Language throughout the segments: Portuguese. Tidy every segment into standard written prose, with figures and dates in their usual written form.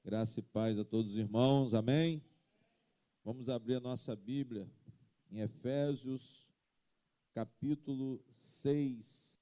Graça e paz a todos os irmãos, amém? Vamos abrir a nossa Bíblia em Efésios, capítulo 6.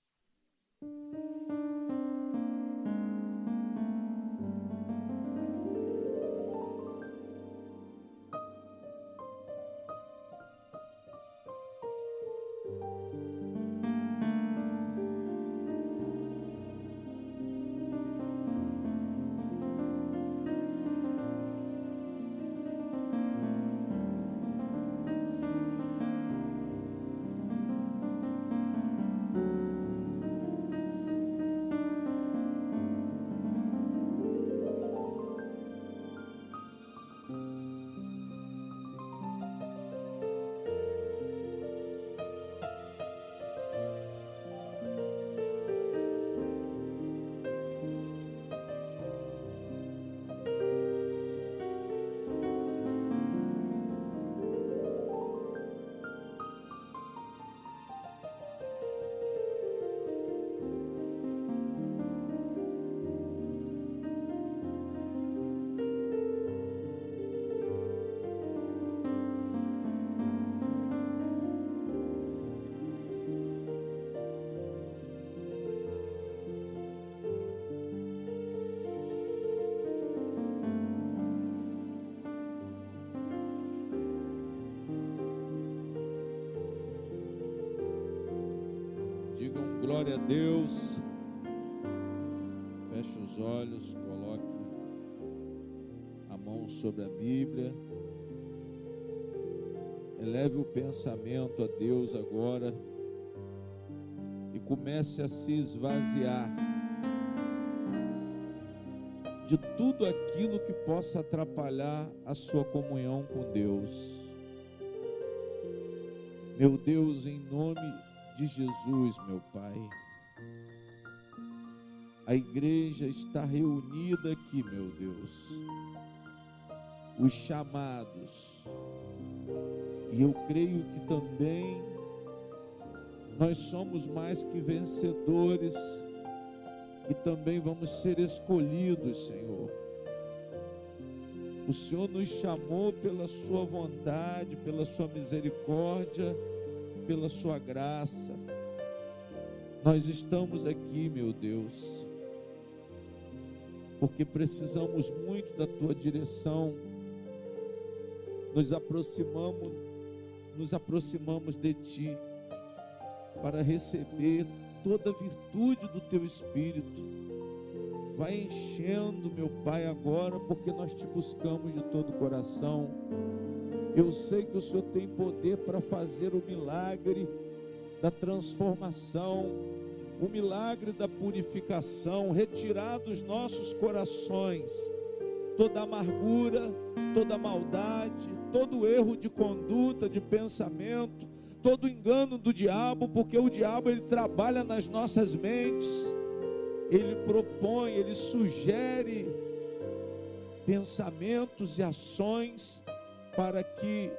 Digam glória a Deus. Feche os olhos, coloque a mão sobre a Bíblia. Eleve o pensamento a Deus agora e comece a se esvaziar de tudo aquilo que possa atrapalhar a sua comunhão com Deus. Meu Deus, em nome de Jesus, meu Pai, a igreja está reunida aqui, meu Deus, os chamados, e eu creio que também nós somos mais que vencedores e também vamos ser escolhidos, Senhor. O Senhor nos chamou pela sua vontade, pela sua misericórdia, pela sua graça. Nós estamos aqui, meu Deus, porque precisamos muito da tua direção. Nos aproximamos de ti para receber toda a virtude do teu Espírito. Vai enchendo, meu Pai, agora, porque nós te buscamos de todo o coração. Eu sei que o Senhor tem poder para fazer o milagre da transformação, o milagre da purificação, retirar dos nossos corações toda amargura, toda maldade, todo erro de conduta, de pensamento, todo engano do diabo, porque o diabo ele trabalha nas nossas mentes, ele propõe, ele sugere pensamentos e ações para que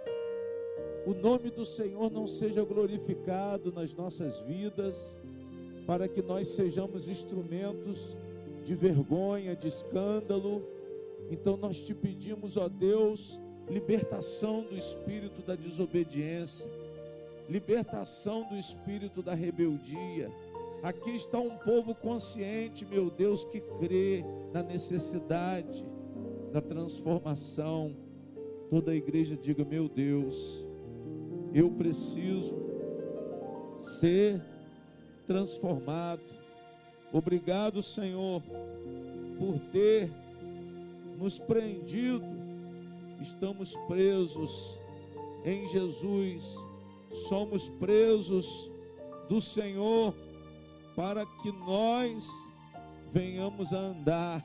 o nome do Senhor não seja glorificado nas nossas vidas, para que nós sejamos instrumentos de vergonha, de escândalo. Então nós te pedimos, ó Deus, libertação do espírito da desobediência, libertação do espírito da rebeldia. Aqui está um povo consciente, meu Deus, que crê na necessidade da transformação. Toda a igreja diga: meu Deus, eu preciso ser transformado. Obrigado, Senhor, por ter nos prendido. Estamos presos em Jesus, somos presos do Senhor, para que nós venhamos a andar,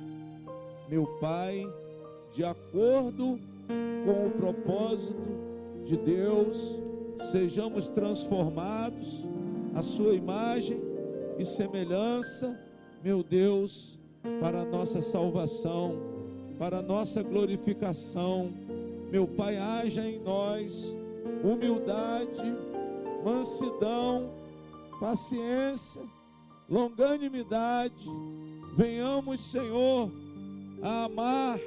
meu Pai, de acordo com o propósito de Deus, sejamos transformados à sua imagem e semelhança, meu Deus, para a nossa salvação, para a nossa glorificação. Meu Pai, haja em nós humildade, mansidão, paciência, longanimidade. Venhamos, Senhor, a amar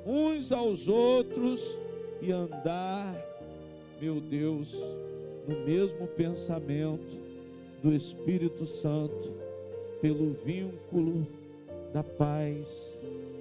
uns aos outros e andar, meu Deus, no mesmo pensamento do Espírito Santo, pelo vínculo da paz.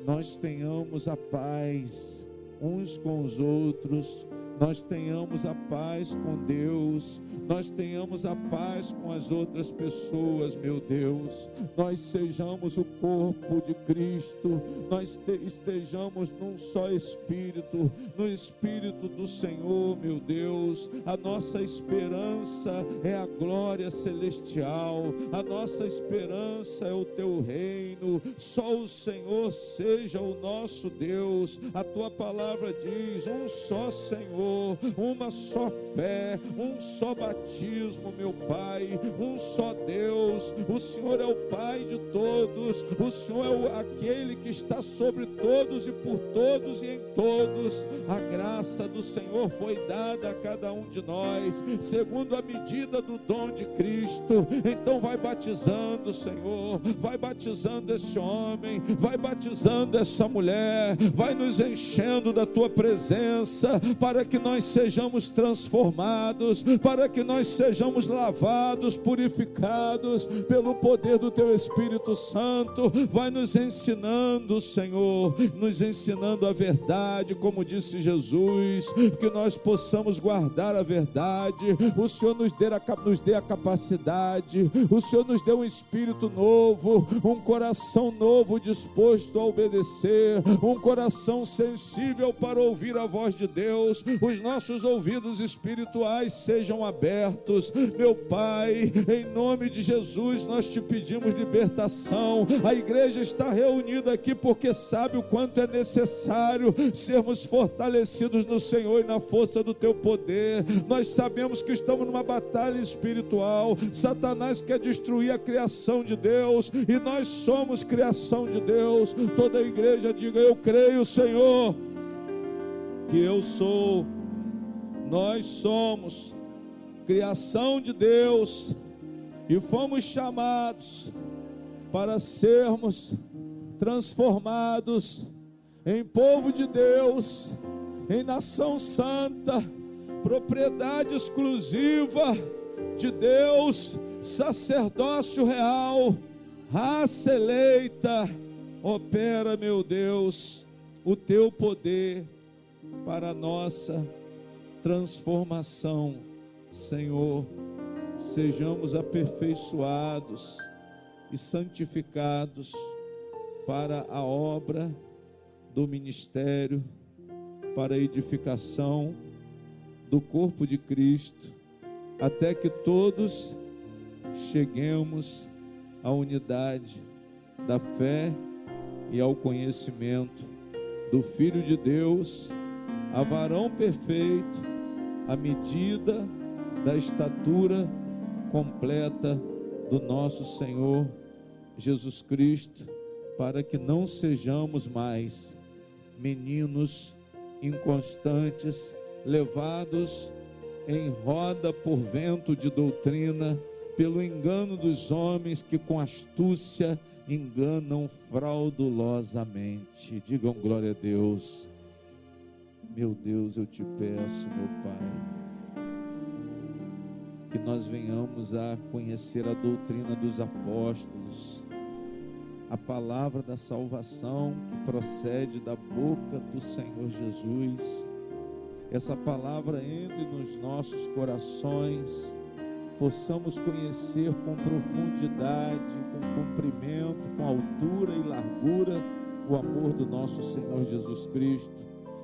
Nós tenhamos a paz uns com os outros, nós tenhamos a paz com Deus, nós tenhamos a paz com as outras pessoas, meu Deus. Nós sejamos o corpo de Cristo, nós estejamos num só Espírito, no Espírito do Senhor, meu Deus. A nossa esperança é a glória celestial, a nossa esperança é o teu reino. Só o Senhor seja o nosso Deus. A tua palavra diz: um só Senhor, uma só fé, um só batismo, meu Pai, um só Deus. O Senhor é o Pai de todos, o Senhor é aquele que está sobre todos e por todos e em todos. A graça do Senhor foi dada a cada um de nós, segundo a medida do dom de Cristo. Então vai batizando, Senhor, vai batizando esse homem, vai batizando essa mulher, vai nos enchendo da tua presença, para que nós sejamos transformados, para que nós sejamos lavados, purificados pelo poder do teu Espírito Santo. Vai nos ensinando, Senhor, nos ensinando a verdade, como disse Jesus, que nós possamos guardar a verdade. O Senhor nos dê a capacidade, o Senhor nos dê um espírito novo, um coração novo disposto a obedecer, um coração sensível para ouvir a voz de Deus. Os nossos ouvidos espirituais sejam abertos, meu Pai. Em nome de Jesus nós te pedimos libertação. A igreja está reunida aqui porque sabe o quanto é necessário sermos fortalecidos no Senhor e na força do teu poder. Nós sabemos que estamos numa batalha espiritual. Satanás quer destruir a criação de Deus, e nós somos criação de Deus. Toda a igreja diga: eu creio, Senhor, que eu sou, nós somos criação de Deus e fomos chamados para sermos transformados em povo de Deus, em nação santa, propriedade exclusiva de Deus, sacerdócio real, raça eleita. Opera, meu Deus, o teu poder para a nossa transformação, Senhor. Sejamos aperfeiçoados e santificados para a obra do ministério, para a edificação do corpo de Cristo, até que todos cheguemos à unidade da fé e ao conhecimento do Filho de Deus, a varão perfeito, à medida da estatura completa do nosso Senhor Jesus Cristo, para que não sejamos mais meninos inconstantes, levados em roda por vento de doutrina, pelo engano dos homens que com astúcia enganam fraudulosamente. Digam glória a Deus. Meu Deus, eu te peço, meu Pai, que nós venhamos a conhecer a doutrina dos apóstolos, a palavra da salvação que procede da boca do Senhor Jesus. Essa palavra entre nos nossos corações, possamos conhecer com profundidade, com comprimento, com altura e largura o amor do nosso Senhor Jesus Cristo.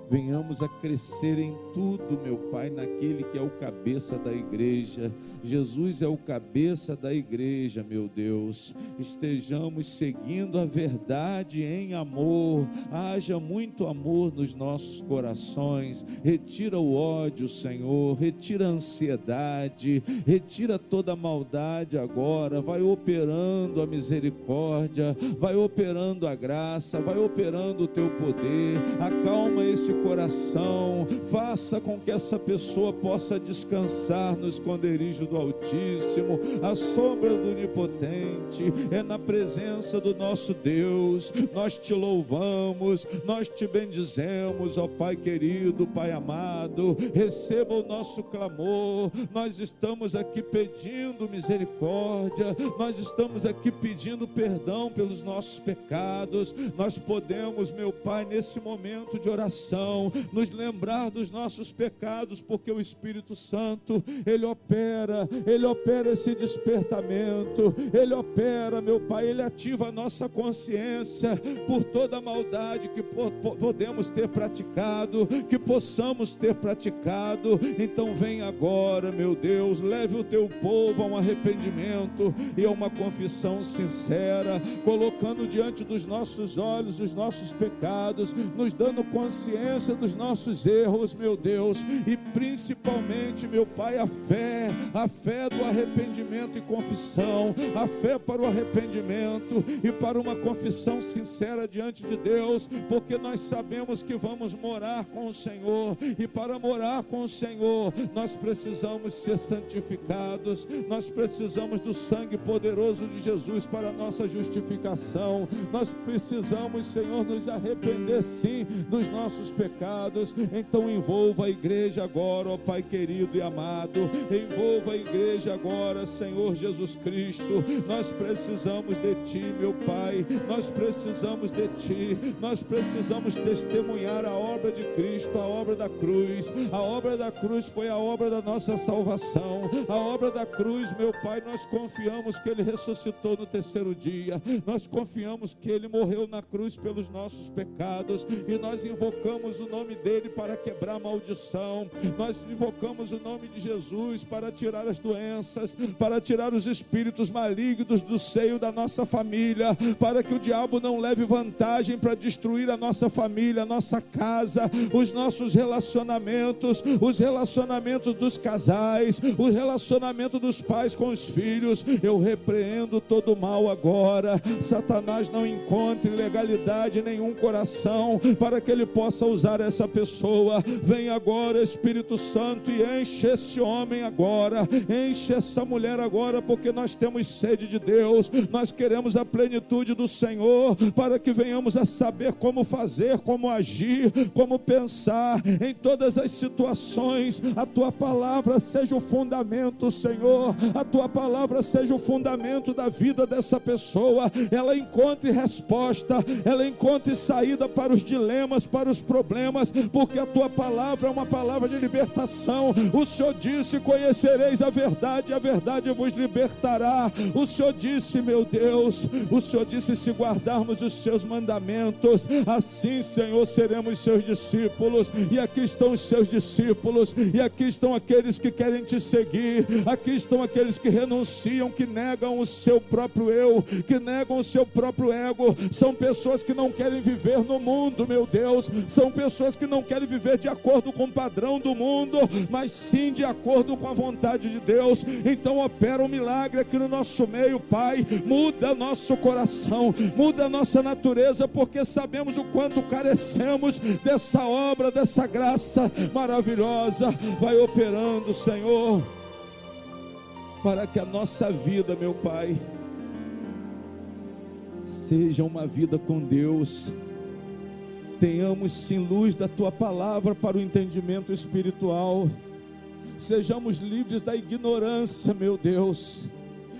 Venhamos a crescer em tudo, meu Pai, naquele que é o cabeça da igreja. Jesus é o cabeça da igreja, meu Deus. Estejamos seguindo a verdade em amor. Haja muito amor nos nossos corações. Retira o ódio, Senhor. Retira a ansiedade. Retira toda a maldade agora. Vai operando a misericórdia. Vai operando a graça. Vai operando o teu poder. Acalma esse coração, faça com que essa pessoa possa descansar no esconderijo do Altíssimo, à sombra do Onipotente. É na presença do nosso Deus, nós te louvamos, nós te bendizemos, ó Pai querido, Pai amado. Receba o nosso clamor. Nós estamos aqui pedindo misericórdia, nós estamos aqui pedindo perdão pelos nossos pecados. Nós podemos, meu Pai, nesse momento de oração, nos lembrar dos nossos pecados, porque o Espírito Santo, Ele opera esse despertamento, Ele opera, meu Pai, Ele ativa a nossa consciência por toda a maldade que podemos ter praticado, que possamos ter praticado. Então vem agora, meu Deus, leve o teu povo a um arrependimento e a uma confissão sincera, colocando diante dos nossos olhos os nossos pecados, nos dando consciência dos nossos erros, meu Deus, e principalmente, meu Pai, a fé do arrependimento e confissão, a fé para o arrependimento e para uma confissão sincera diante de Deus, porque nós sabemos que vamos morar com o Senhor, e para morar com o Senhor, nós precisamos ser santificados, nós precisamos do sangue poderoso de Jesus para a nossa justificação. Nós precisamos, Senhor, nos arrepender sim dos nossos pecados. Então envolva a igreja agora, ó Pai querido e amado, envolva a igreja agora, Senhor Jesus Cristo. Nós precisamos de Ti, meu Pai, nós precisamos de Ti, nós precisamos testemunhar a obra de Cristo, a obra da cruz. A obra da cruz foi a obra da nossa salvação. A obra da cruz, meu Pai, nós confiamos que Ele ressuscitou no terceiro dia, nós confiamos que Ele morreu na cruz pelos nossos pecados, e nós invocamos o nome dEle para quebrar a maldição. Nós invocamos o nome de Jesus para tirar as doenças, para tirar os espíritos malignos do seio da nossa família, para que o diabo não leve vantagem para destruir a nossa família, a nossa casa, os nossos relacionamentos, os relacionamentos dos casais, o relacionamento dos pais com os filhos. Eu repreendo todo o mal agora. Satanás não encontre legalidade em nenhum coração para que ele possa usar essa pessoa. Vem agora, Espírito Santo, e enche esse homem agora, enche essa mulher agora, porque nós temos sede de Deus, nós queremos a plenitude do Senhor, para que venhamos a saber como fazer, como agir, como pensar em todas as situações. A Tua palavra seja o fundamento, Senhor, a Tua palavra seja o fundamento da vida dessa pessoa, ela encontre resposta, ela encontre saída para os dilemas, para os problemas, porque a Tua palavra é uma palavra de libertação. O Senhor disse: conhecereis a verdade, e a verdade vos libertará. O Senhor disse, meu Deus, o Senhor disse: se guardarmos os seus mandamentos, assim, Senhor, seremos seus discípulos. E aqui estão os seus discípulos, e aqui estão aqueles que querem te seguir, aqui estão aqueles que renunciam, que negam o seu próprio eu, que negam o seu próprio ego. São pessoas que não querem viver no mundo, meu Deus, são pessoas que não querem viver de acordo com o padrão do mundo, mas sim de acordo com a vontade de Deus. Então opera um milagre aqui no nosso meio, Pai, muda nosso coração, muda a nossa natureza, porque sabemos o quanto carecemos dessa obra, dessa graça maravilhosa. Vai operando, Senhor, para que a nossa vida, meu Pai, seja uma vida com Deus. Tenhamos sim luz da Tua palavra para o entendimento espiritual. Sejamos livres da ignorância, meu Deus.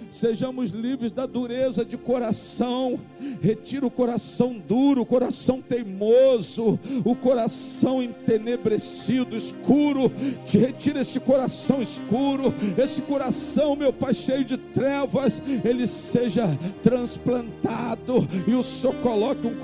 Sejamos livres da dureza de coração. Retira o coração duro, o coração teimoso, o coração entenebrecido, escuro. Te retira esse coração escuro, esse coração, meu Pai, cheio de trevas. Ele seja transplantado, e o Senhor coloque um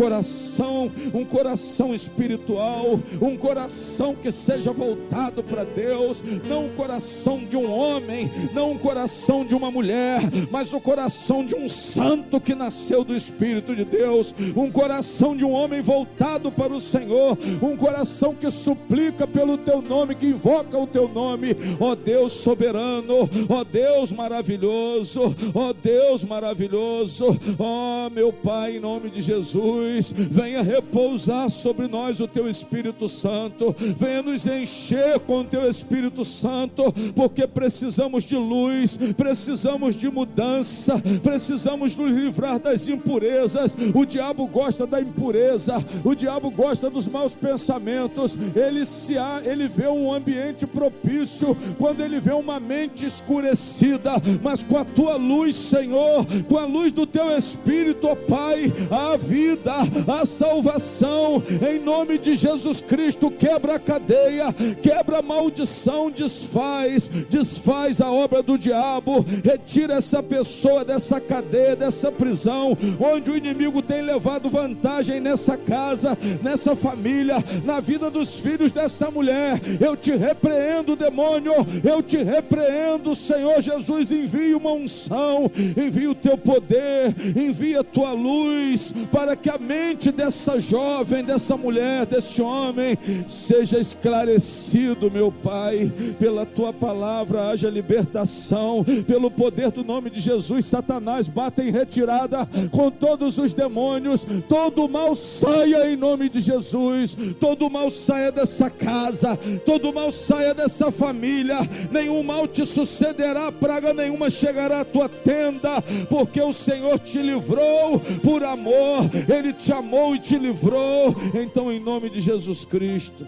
coração espiritual, um coração que seja voltado para Deus, não o coração de um homem, não o coração de uma mulher, mas o coração de um santo que nasceu do Espírito de Deus, um coração de um homem voltado para o Senhor, um coração que suplica pelo teu nome, que invoca o teu nome, ó Deus soberano, ó Deus maravilhoso, ó Deus maravilhoso, ó meu Pai, em nome de Jesus, venha repousar sobre nós o teu Espírito Santo, venha nos encher com o teu Espírito Santo, porque precisamos de luz, precisamos de mudança, precisamos nos livrar das impurezas. O diabo gosta da impureza, o diabo gosta dos maus pensamentos, ele vê um ambiente propício quando ele vê uma mente escurecida, mas com a tua luz, Senhor, com a luz do teu Espírito, ó Pai, a vida, a salvação, em nome de Jesus Cristo, quebra a cadeia, quebra a maldição, desfaz a obra do diabo, retira essa pessoa dessa cadeia, dessa prisão, onde o inimigo tem levado vantagem nessa casa, nessa família, na vida dos filhos dessa mulher. Eu te repreendo, demônio, eu te repreendo, Senhor Jesus, envia uma unção, envia o teu poder, envia a tua luz, para que a mente dessa jovem, dessa mulher, desse homem, seja esclarecido, meu Pai, pela tua palavra haja libertação, pelo poder do nome de Jesus. Satanás, bata em retirada com todos os demônios, todo mal saia em nome de Jesus, todo mal saia dessa casa, todo mal saia dessa família, nenhum mal te sucederá, praga nenhuma chegará à tua tenda, porque o Senhor te livrou por amor, Ele te amou e te livrou. Então, em nome de Jesus Cristo,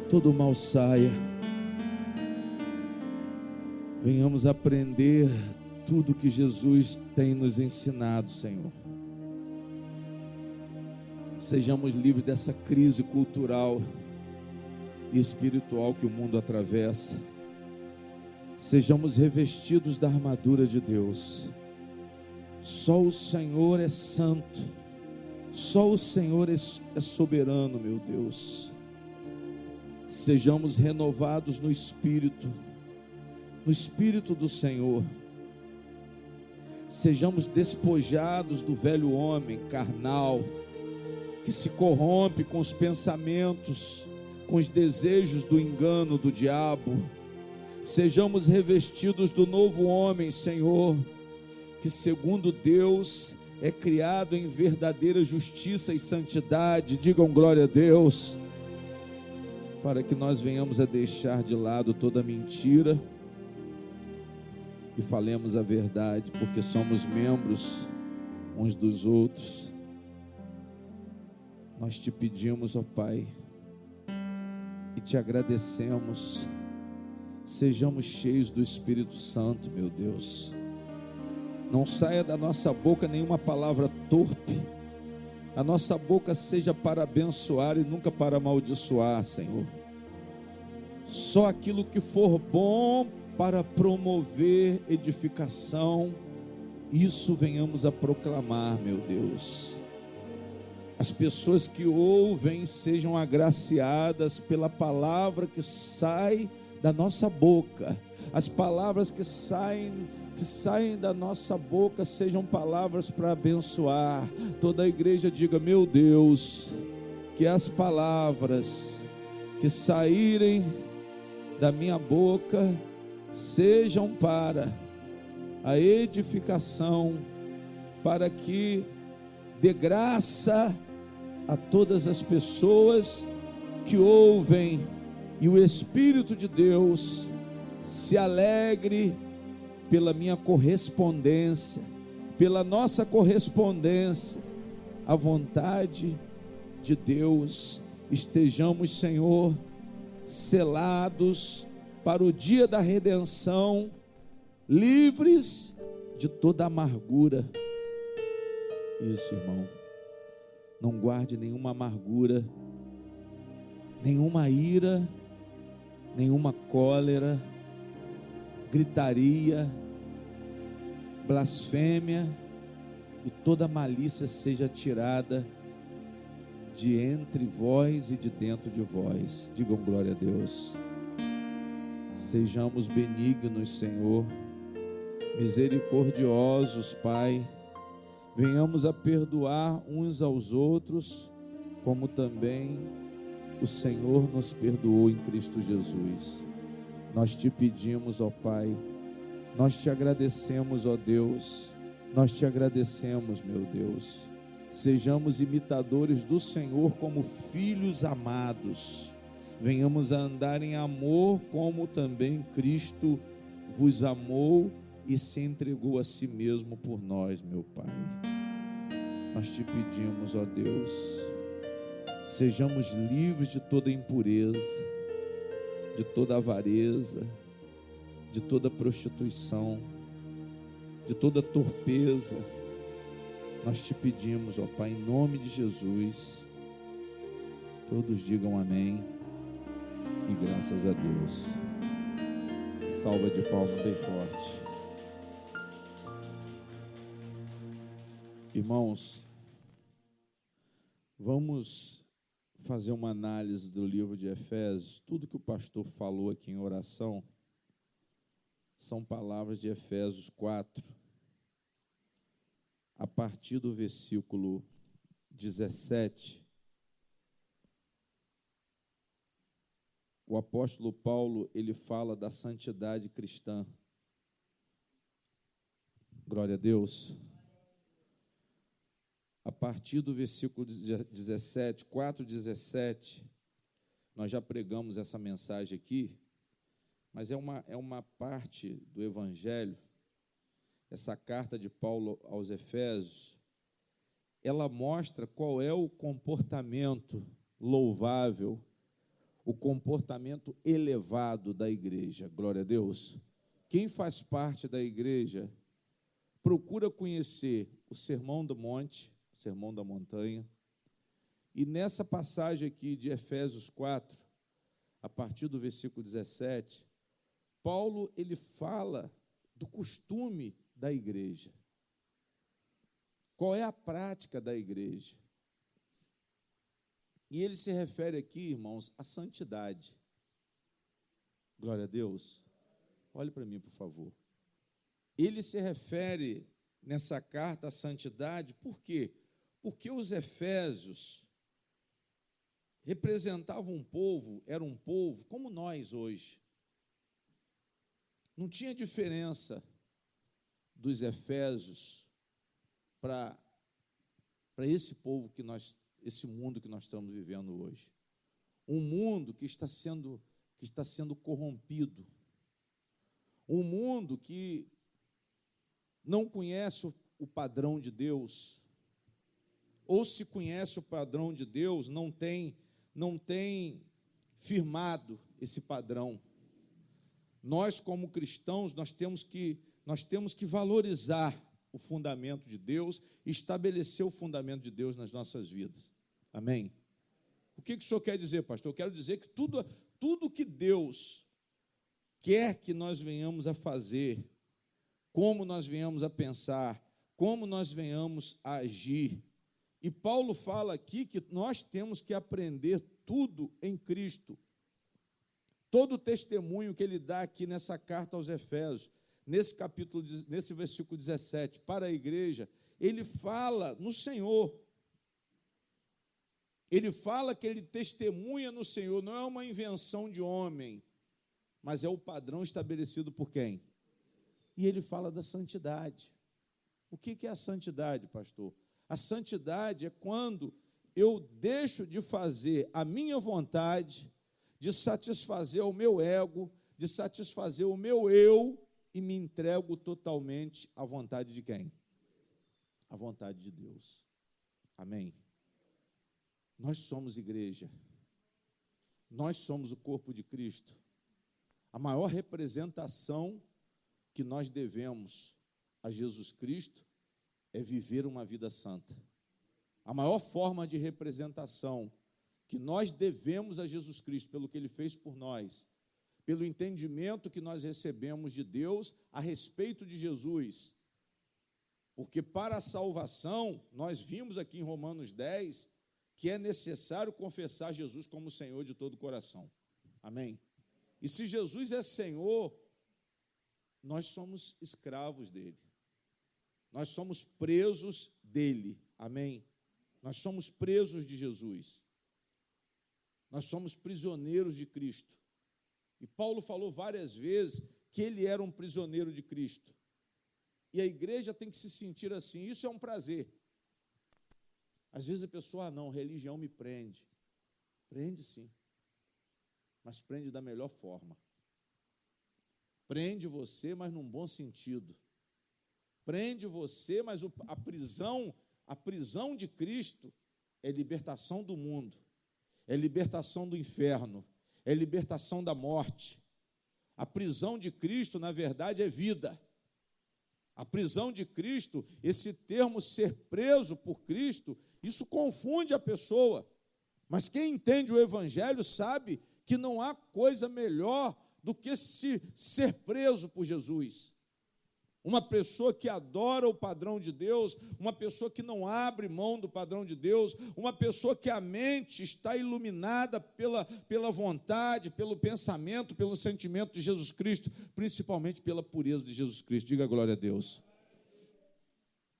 todo mal saia, venhamos aprender tudo que Jesus tem nos ensinado, Senhor. Sejamos livres dessa crise cultural e espiritual que o mundo atravessa. Sejamos revestidos da armadura de Deus. Só o Senhor é santo, só o Senhor é soberano, meu Deus. Sejamos renovados no Espírito do Senhor. Sejamos despojados do velho homem carnal, que se corrompe com os pensamentos, com os desejos do engano do diabo. Sejamos revestidos do novo homem, Senhor, que segundo Deus é criado em verdadeira justiça e santidade. Digam glória a Deus, para que nós venhamos a deixar de lado toda mentira e falemos a verdade, porque somos membros uns dos outros. Nós te pedimos, ó Pai, e te agradecemos. Sejamos cheios do Espírito Santo, meu Deus. Não saia da nossa boca nenhuma palavra torpe. A nossa boca seja para abençoar e nunca para amaldiçoar, Senhor. Só aquilo que for bom para promover edificação, isso venhamos a proclamar, meu Deus. As pessoas que ouvem sejam agraciadas pela palavra que sai da nossa boca. As palavras que saem da nossa boca sejam palavras para abençoar. Toda a igreja diga: meu Deus, que as palavras que saírem da minha boca sejam para a edificação, para que dê graça a todas as pessoas que ouvem, e o Espírito de Deus se alegre pela minha correspondência, pela nossa correspondência à vontade de Deus. Estejamos, Senhor, selados para o dia da redenção, livres de toda amargura. Isso, irmão. Não guarde nenhuma amargura, nenhuma ira, nenhuma cólera, gritaria, blasfêmia, e toda malícia seja tirada de entre vós e de dentro de vós. Digam glória a Deus. Sejamos benignos, Senhor, misericordiosos, Pai. Venhamos a perdoar uns aos outros, como também o Senhor nos perdoou em Cristo Jesus. Nós te pedimos, ó Pai, nós te agradecemos, ó Deus, nós te agradecemos, meu Deus. Sejamos imitadores do Senhor como filhos amados. Venhamos a andar em amor, como também Cristo vos amou e se entregou a si mesmo por nós, meu Pai. Nós te pedimos, ó Deus, sejamos livres de toda impureza, de toda avareza, de toda prostituição, de toda torpeza. Nós te pedimos, ó Pai, em nome de Jesus. Todos digam amém e graças a Deus. Salva de palmas bem forte. Irmãos, vamos fazer uma análise do livro de Efésios. Tudo que o pastor falou aqui em oração são palavras de Efésios 4, a partir do versículo 17. O apóstolo Paulo, ele fala da santidade cristã. Glória a Deus. A partir do versículo 17, 4:17, nós já pregamos essa mensagem aqui, mas é uma parte do Evangelho, essa carta de Paulo aos Efésios, ela mostra qual é o comportamento louvável, o comportamento elevado da igreja. Glória a Deus. Quem faz parte da igreja procura conhecer o Sermão do Monte, Sermão da Montanha, e nessa passagem aqui de Efésios 4, a partir do versículo 17, Paulo, ele fala do costume da igreja. Qual é a prática da igreja? E ele se refere aqui, irmãos, à santidade. Glória a Deus. Olhe para mim, por favor. Ele se refere nessa carta à santidade, por quê? Porque os efésios representavam um povo, era um povo como nós hoje. Não tinha diferença dos efésios para esse povo que nós, esse mundo que nós estamos vivendo hoje. Um mundo que está sendo corrompido. Um mundo que não conhece o padrão de Deus, ou se conhece o padrão de Deus, não tem firmado esse padrão. Nós, como cristãos, nós temos que valorizar o fundamento de Deus e estabelecer o fundamento de Deus nas nossas vidas. Amém? O que o senhor quer dizer, pastor? Eu quero dizer que tudo que Deus quer que nós venhamos a fazer, como nós venhamos a pensar, como nós venhamos a agir. E Paulo fala aqui que nós temos que aprender tudo em Cristo. Todo o testemunho que ele dá aqui nessa carta aos Efésios, nesse versículo 17, para a igreja, ele fala no Senhor. Ele fala que ele testemunha no Senhor, não é uma invenção de homem, mas é o padrão estabelecido por quem? E ele fala da santidade. O que é a santidade, pastor? A santidade é quando eu deixo de fazer a minha vontade, de satisfazer o meu ego, de satisfazer o meu eu, e me entrego totalmente à vontade de quem? À vontade de Deus. Amém? Nós somos igreja. Nós somos o corpo de Cristo. A maior representação que nós devemos a Jesus Cristo é viver uma vida santa. A maior forma de representação que nós devemos a Jesus Cristo, pelo que Ele fez por nós, pelo entendimento que nós recebemos de Deus a respeito de Jesus. Porque para a salvação, nós vimos aqui em Romanos 10, que é necessário confessar Jesus como Senhor de todo o coração. Amém? E se Jesus é Senhor, nós somos escravos dele. Nós somos presos dele. Amém? Nós somos presos de Jesus. Nós somos prisioneiros de Cristo. E Paulo falou várias vezes que ele era um prisioneiro de Cristo. E a igreja tem que se sentir assim. Isso é um prazer. Às vezes a pessoa, não, religião me prende. Prende sim. Mas prende da melhor forma. Prende você, mas num bom sentido. Prende você, mas a prisão de Cristo é libertação do mundo, é libertação do inferno, é libertação da morte. A prisão de Cristo, na verdade, é vida. A prisão de Cristo, esse termo ser preso por Cristo, isso confunde a pessoa. Mas quem entende o Evangelho sabe que não há coisa melhor do que ser preso por Jesus. Uma pessoa que adora o padrão de Deus, uma pessoa que não abre mão do padrão de Deus, uma pessoa que a mente está iluminada pela vontade, pelo pensamento, pelo sentimento de Jesus Cristo, principalmente pela pureza de Jesus Cristo. Diga glória a Deus.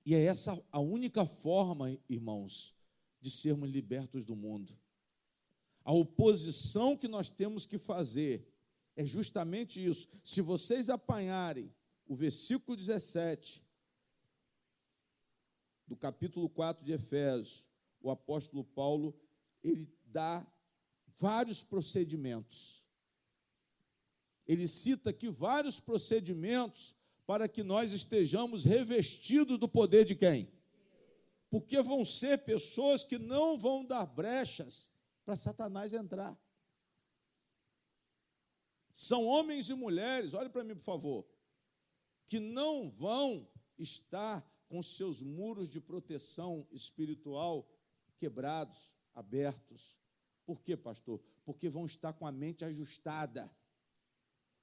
E é essa a única forma, irmãos, de sermos libertos do mundo. A oposição que nós temos que fazer é justamente isso. Se vocês apanharem o versículo 17 do capítulo 4 de Efésios, o apóstolo Paulo, ele dá vários procedimentos. Ele cita aqui vários procedimentos para que nós estejamos revestidos do poder de quem? Porque vão ser pessoas que não vão dar brechas para Satanás entrar. São homens e mulheres, olhe para mim, por favor, que não vão estar com seus muros de proteção espiritual quebrados, abertos. Por quê, pastor? Porque vão estar com a mente ajustada.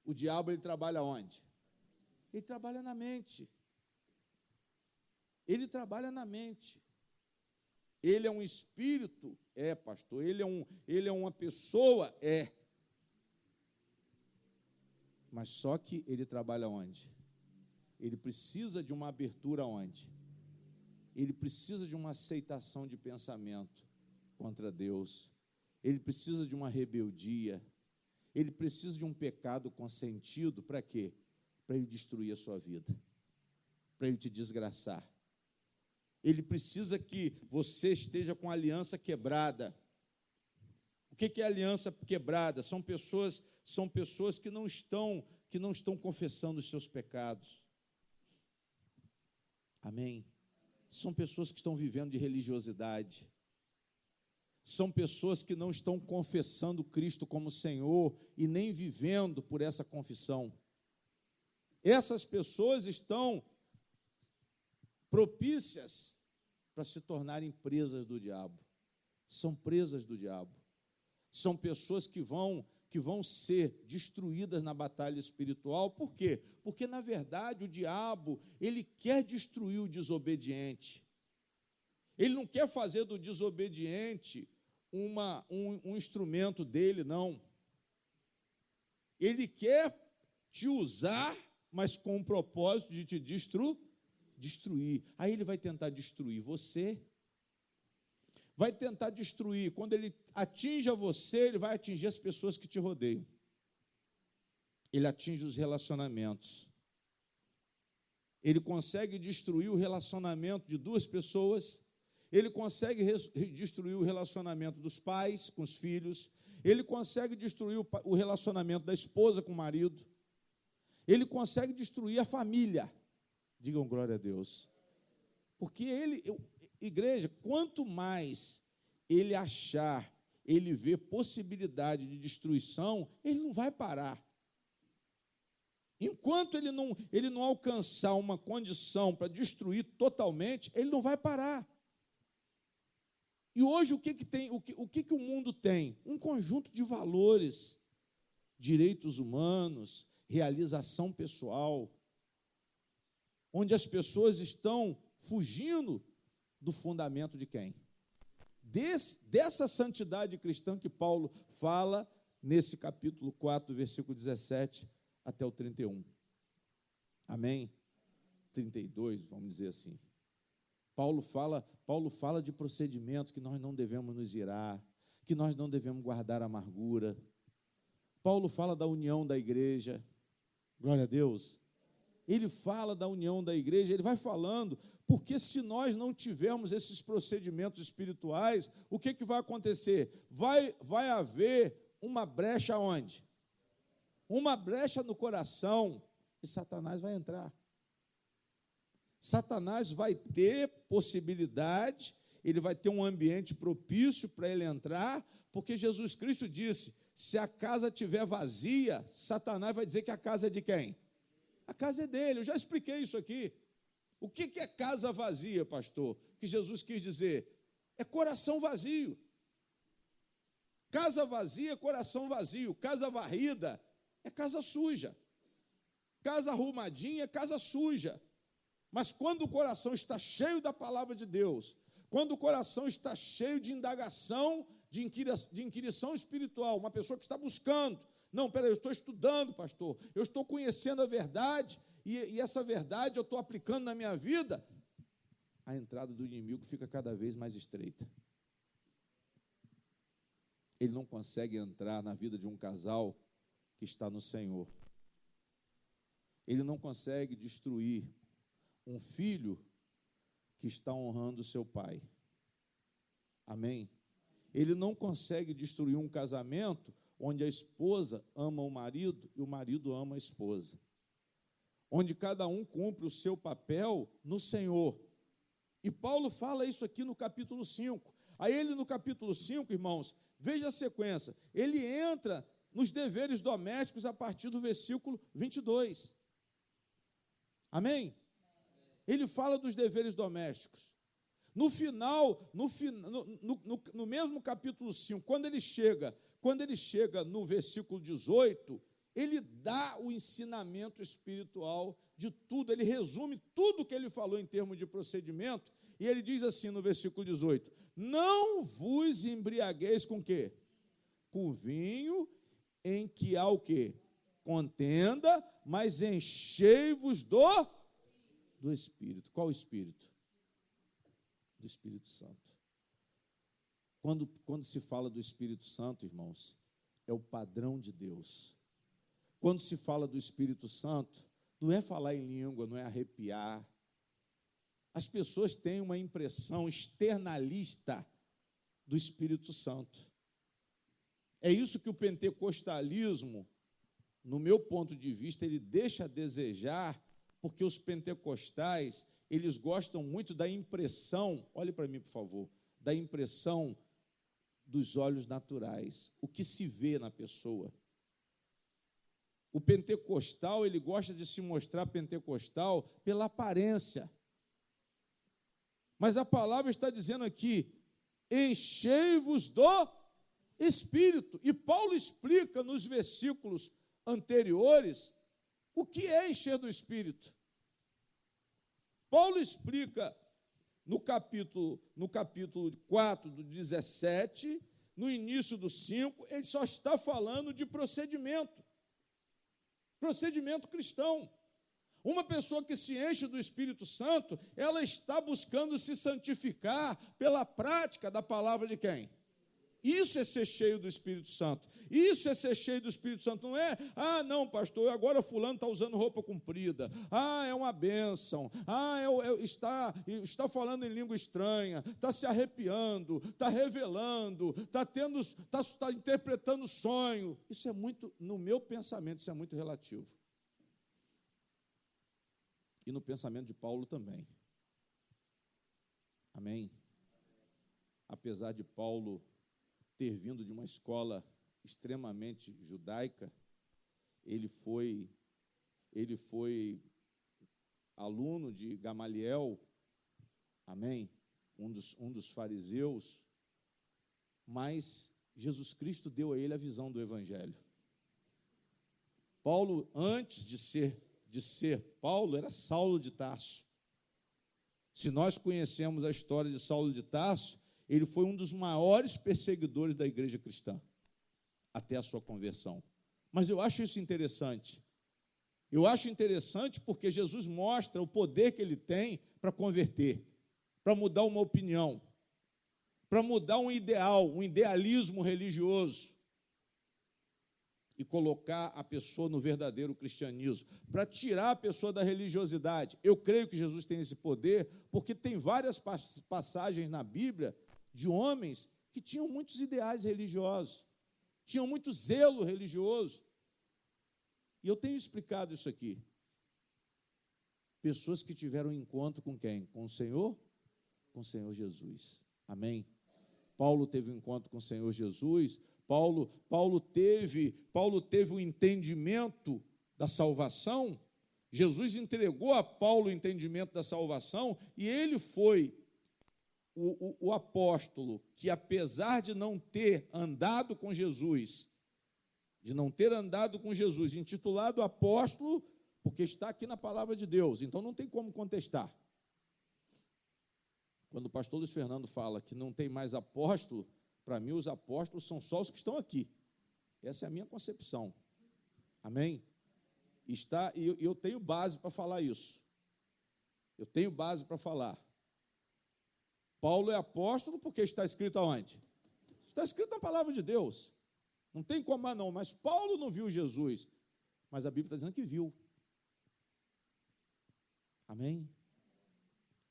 O diabo, ele trabalha onde? Ele trabalha na mente. Ele trabalha na mente. Ele é um espírito? É, pastor. Ele é uma pessoa? É. Mas só que ele trabalha onde? Ele precisa de uma abertura onde? Ele precisa de uma aceitação de pensamento contra Deus. Ele precisa de uma rebeldia. Ele precisa de um pecado consentido. Para quê? Para ele destruir a sua vida. Para ele te desgraçar. Ele precisa que você esteja com a aliança quebrada. O que é aliança quebrada? São pessoas que não estão confessando os seus pecados. Amém? São pessoas que estão vivendo de religiosidade. São pessoas que não estão confessando Cristo como Senhor e nem vivendo por essa confissão. Essas pessoas estão propícias para se tornarem presas do diabo. São presas do diabo. São pessoas que vão ser destruídas na batalha espiritual. Por quê? Porque, na verdade, o diabo, ele quer destruir o desobediente. Ele não quer fazer do desobediente um instrumento dele, não. Ele quer te usar, mas com o propósito de te destruir. Aí ele vai tentar destruir você. Vai tentar destruir. Quando ele atinge você, ele vai atingir as pessoas que te rodeiam. Ele atinge os relacionamentos. Ele consegue destruir o relacionamento de duas pessoas. Ele consegue destruir o relacionamento dos pais com os filhos. Ele consegue destruir o relacionamento da esposa com o marido. Ele consegue destruir a família. Digam glória a Deus. Porque igreja, quanto mais ele achar, ele ver possibilidade de destruição, ele não vai parar. Enquanto ele não alcançar uma condição para destruir totalmente, ele não vai parar. E hoje o que o mundo tem? Um conjunto de valores, direitos humanos, realização pessoal, onde as pessoas estão fugindo do fundamento de quem? Dessa santidade cristã que Paulo fala nesse capítulo 4, versículo 17 até o 31. Amém? 32, vamos dizer assim. Paulo fala de procedimento que nós não devemos nos irar, que nós não devemos guardar amargura. Paulo fala da união da igreja. Glória a Deus. Ele fala da união da igreja, ele vai falando, porque se nós não tivermos esses procedimentos espirituais, o que vai acontecer? Vai haver uma brecha onde? Uma brecha no coração, e Satanás vai entrar. Satanás vai ter possibilidade, ele vai ter um ambiente propício para ele entrar, porque Jesus Cristo disse, se a casa estiver vazia, Satanás vai dizer que a casa é de quem? A casa é dele, eu já expliquei isso aqui. O que é casa vazia, pastor? Que Jesus quis dizer? É coração vazio. Casa vazia é coração vazio. Casa varrida é casa suja. Casa arrumadinha é casa suja. Mas quando o coração está cheio da palavra de Deus, quando o coração está cheio de indagação, de inquirição espiritual, uma pessoa que está buscando, não, peraí, eu estou estudando, pastor, eu estou conhecendo a verdade, e essa verdade eu estou aplicando na minha vida, a entrada do inimigo fica cada vez mais estreita. Ele não consegue entrar na vida de um casal que está no Senhor. Ele não consegue destruir um filho que está honrando o seu pai. Amém? Ele não consegue destruir um casamento onde a esposa ama o marido e o marido ama a esposa. Onde cada um cumpre o seu papel no Senhor. E Paulo fala isso aqui no capítulo 5. Aí ele no capítulo 5, irmãos, veja a sequência. Ele entra nos deveres domésticos a partir do versículo 22. Amém? Ele fala dos deveres domésticos. No final, no mesmo capítulo 5, quando ele chega no versículo 18, ele dá o ensinamento espiritual de tudo, ele resume tudo que ele falou em termos de procedimento, e ele diz assim no versículo 18, não vos embriagueis com o quê? Com vinho em que há o quê? Contenda, mas enchei-vos do Espírito. Qual Espírito? Do Espírito Santo. Quando se fala do Espírito Santo, irmãos, é o padrão de Deus. Quando se fala do Espírito Santo, não é falar em língua, não é arrepiar. As pessoas têm uma impressão externalista do Espírito Santo. É isso que o pentecostalismo, no meu ponto de vista, ele deixa a desejar, porque os pentecostais, eles gostam muito da impressão, olhe para mim, por favor, da impressão dos olhos naturais, o que se vê na pessoa. O pentecostal, ele gosta de se mostrar pentecostal pela aparência. Mas a palavra está dizendo aqui, enchei-vos do Espírito. E Paulo explica nos versículos anteriores o que é encher do Espírito. Paulo explica no capítulo 4 do 17, no início do 5, ele só está falando de procedimento cristão. Uma pessoa que se enche do Espírito Santo, ela está buscando se santificar pela prática da palavra de quem? Isso é ser cheio do Espírito Santo. Isso é ser cheio do Espírito Santo. Não é, não, pastor, agora fulano está usando roupa comprida. É uma bênção. Está falando em língua estranha. Está se arrepiando. Está revelando. Está interpretando sonho. Isso é muito, no meu pensamento, isso é muito relativo. E no pensamento de Paulo também. Amém? Apesar de Paulo ter vindo de uma escola extremamente judaica, ele foi aluno de Gamaliel, amém? Um dos fariseus, mas Jesus Cristo deu a ele a visão do Evangelho. Paulo, antes de ser Paulo, era Saulo de Tarso. Se nós conhecemos a história de Saulo de Tarso, ele foi um dos maiores perseguidores da igreja cristã, até a sua conversão. Mas eu acho isso interessante. Eu acho interessante porque Jesus mostra o poder que ele tem para converter, para mudar uma opinião, para mudar um ideal, um idealismo religioso e colocar a pessoa no verdadeiro cristianismo, para tirar a pessoa da religiosidade. Eu creio que Jesus tem esse poder porque tem várias passagens na Bíblia de homens que tinham muitos ideais religiosos, tinham muito zelo religioso. E eu tenho explicado isso aqui. Pessoas que tiveram encontro com quem? Com o Senhor? Com o Senhor Jesus. Amém? Paulo teve um encontro com o Senhor Jesus. Paulo teve o entendimento da salvação. Jesus entregou a Paulo o entendimento da salvação e ele foi o apóstolo que, apesar de não ter andado com Jesus, intitulado apóstolo, porque está aqui na palavra de Deus, então não tem como contestar. Quando o pastor Luiz Fernando fala que não tem mais apóstolo, para mim os apóstolos são só os que estão aqui. Essa é a minha concepção. Amém? Eu tenho base para falar isso. Eu tenho base para falar. Paulo é apóstolo porque está escrito aonde? Está escrito na palavra de Deus. Não tem como, não. Mas Paulo não viu Jesus. Mas a Bíblia está dizendo que viu. Amém?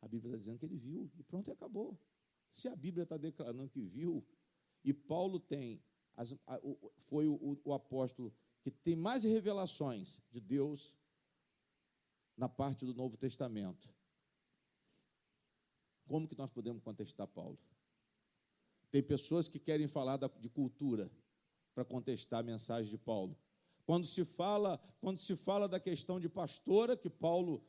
A Bíblia está dizendo que ele viu. E pronto, e acabou. Se a Bíblia está declarando que viu, e Paulo foi o apóstolo que tem mais revelações de Deus na parte do Novo Testamento. Como que nós podemos contestar Paulo? Tem pessoas que querem falar de cultura para contestar a mensagem de Paulo. Quando se fala da questão de pastora, que Paulo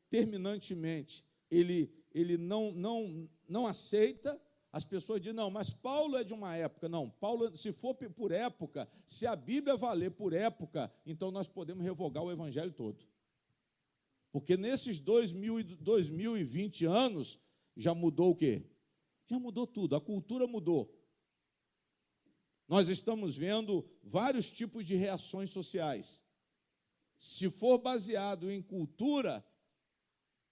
terminantemente, ele não aceita, as pessoas dizem, não, mas Paulo é de uma época. Não, Paulo, se for por época, se a Bíblia valer por época, então nós podemos revogar o evangelho todo. Porque nesses 2020 anos, já mudou o quê? Já mudou tudo, a cultura mudou. Nós estamos vendo vários tipos de reações sociais. Se for baseado em cultura,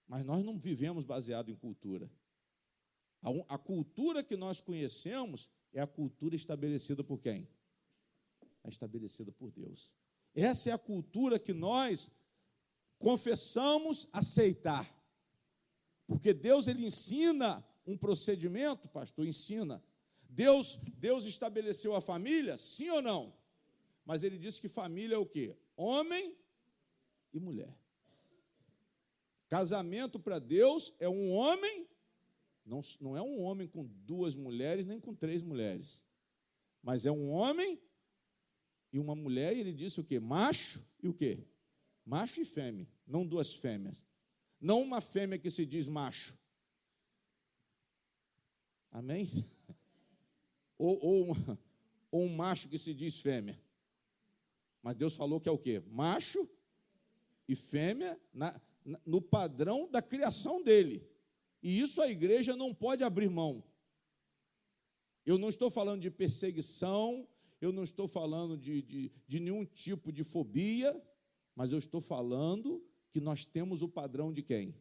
mas nós não vivemos baseado em cultura. A cultura que nós conhecemos é a cultura estabelecida por quem? É estabelecida por Deus. Essa é a cultura que nós confessamos aceitar. Porque Deus, ele ensina um procedimento, pastor, ensina. Deus estabeleceu a família, sim ou não? Mas ele disse que família é o quê? Homem e mulher. Casamento para Deus é um homem, não é um homem com 2 mulheres, nem com 3 mulheres. Mas é um homem e uma mulher, e ele disse o quê? Macho e o quê? Macho e fêmea, não 2 fêmeas. Não uma fêmea que se diz macho. Amém? Ou um macho que se diz fêmea. Mas Deus falou que é o quê? Macho e fêmea no padrão da criação dele. E isso a igreja não pode abrir mão. Eu não estou falando de perseguição, eu não estou falando de nenhum tipo de fobia, mas eu estou falando que nós temos o padrão de quem?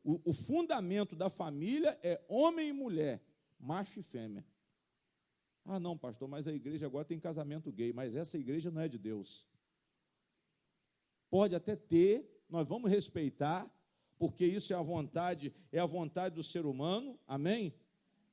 O fundamento da família é homem e mulher, macho e fêmea. Ah, não, pastor, mas a igreja agora tem casamento gay, mas essa igreja não é de Deus. Pode até ter, nós vamos respeitar, porque isso é a vontade do ser humano, amém?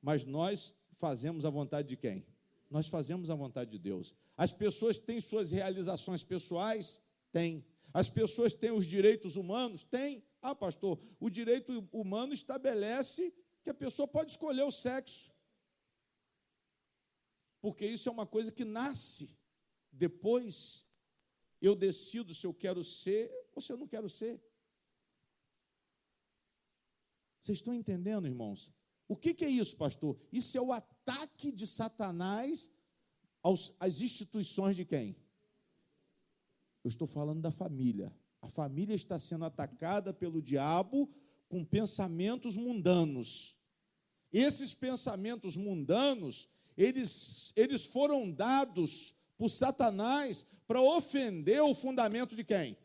Mas nós fazemos a vontade de quem? Nós fazemos a vontade de Deus. As pessoas têm suas realizações pessoais? Têm. As pessoas têm os direitos humanos? Têm. Ah, pastor, o direito humano estabelece que a pessoa pode escolher o sexo. Porque isso é uma coisa que nasce. Depois, eu decido se eu quero ser ou se eu não quero ser. Vocês estão entendendo, irmãos? O que é isso, pastor? Isso é o ataque de Satanás às instituições de quem? Eu estou falando da família. A família está sendo atacada pelo diabo com pensamentos mundanos. Esses pensamentos mundanos, eles foram dados por Satanás para ofender o fundamento de quem?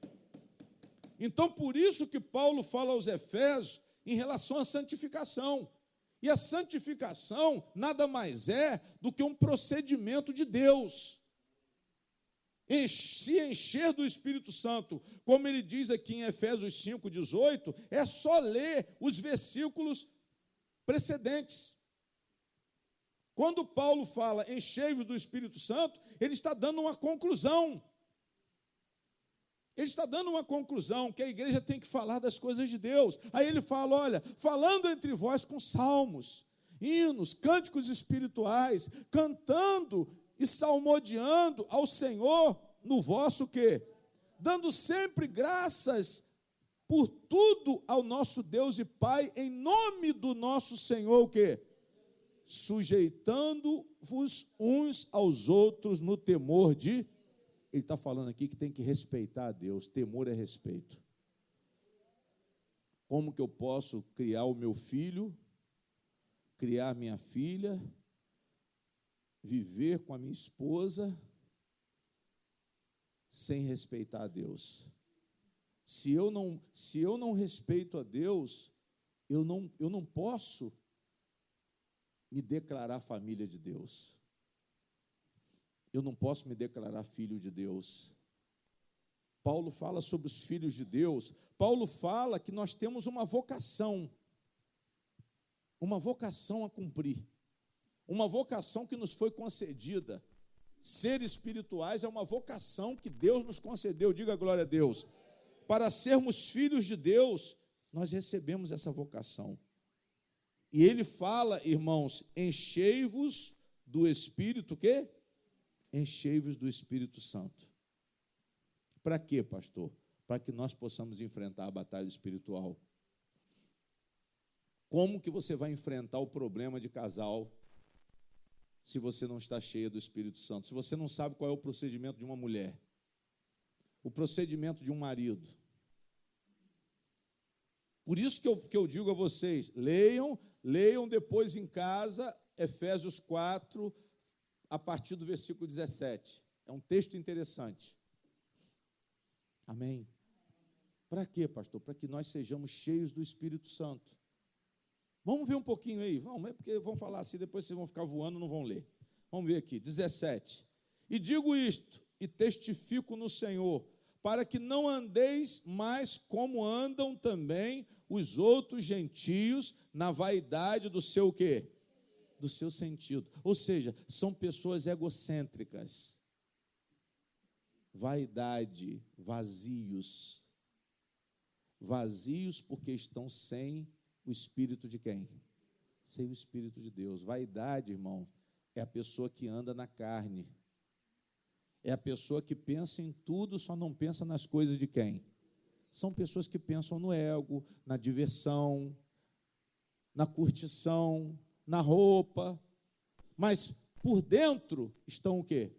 Então, por isso que Paulo fala aos Efésios em relação à santificação. E a santificação nada mais é do que um procedimento de Deus. Se encher do Espírito Santo, como ele diz aqui em Efésios 5,18, é só ler os versículos precedentes. Quando Paulo fala enchei-vos do Espírito Santo, ele está dando uma conclusão. Ele está dando uma conclusão, que a igreja tem que falar das coisas de Deus. Aí ele fala, olha, falando entre vós com salmos, hinos, cânticos espirituais, cantando e salmodiando ao Senhor no vosso quê? Dando sempre graças por tudo ao nosso Deus e Pai, em nome do nosso Senhor, o quê? Sujeitando-vos uns aos outros no temor de... Ele está falando aqui que tem que respeitar a Deus. Temor é respeito. Como que eu posso criar o meu filho, criar minha filha, viver com a minha esposa, sem respeitar a Deus? Se eu não respeito a Deus, eu não posso me declarar família de Deus. Eu não posso me declarar filho de Deus. Paulo fala sobre os filhos de Deus. Paulo fala que nós temos uma vocação a cumprir, uma vocação que nos foi concedida. Ser espirituais é uma vocação que Deus nos concedeu, diga glória a Deus. Para sermos filhos de Deus, nós recebemos essa vocação. E ele fala, irmãos, enchei-vos do Espírito, o quê? Enchei-vos do Espírito Santo. Para quê, pastor? Para que nós possamos enfrentar a batalha espiritual. Como que você vai enfrentar o problema de casal se você não está cheio do Espírito Santo? Se você não sabe qual é o procedimento de uma mulher, o procedimento de um marido. Por isso que eu digo a vocês, leiam depois em casa Efésios 4, a partir do versículo 17. É um texto interessante. Amém? Para quê, pastor? Para que nós sejamos cheios do Espírito Santo. Vamos ver um pouquinho aí. Vamos, porque vão falar assim, depois vocês vão ficar voando, não vão ler. Vamos ver aqui, 17. E digo isto, e testifico no Senhor, para que não andeis mais como andam também os outros gentios na vaidade do seu quê? Do seu sentido. Ou seja, são pessoas egocêntricas. Vaidade, vazios. Vazios porque estão sem o Espírito de quem? Sem o Espírito de Deus. Vaidade, irmão, é a pessoa que anda na carne. É a pessoa que pensa em tudo, só não pensa nas coisas de quem? São pessoas que pensam no ego, na diversão, na curtição, na roupa, mas por dentro estão o quê?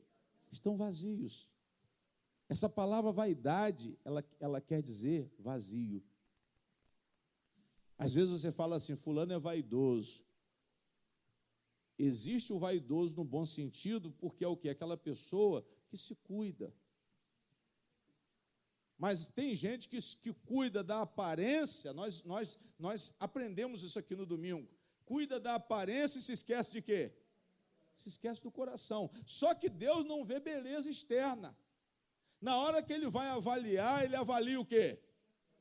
Estão vazios. Essa palavra vaidade, ela quer dizer vazio. Às vezes você fala assim, fulano é vaidoso. Existe o vaidoso no bom sentido, porque é o quê? Aquela pessoa que se cuida. Mas tem gente que cuida da aparência, nós aprendemos isso aqui no domingo. Cuida da aparência e se esquece de quê? Se esquece do coração. Só que Deus não vê beleza externa. Na hora que Ele vai avaliar, Ele avalia o quê?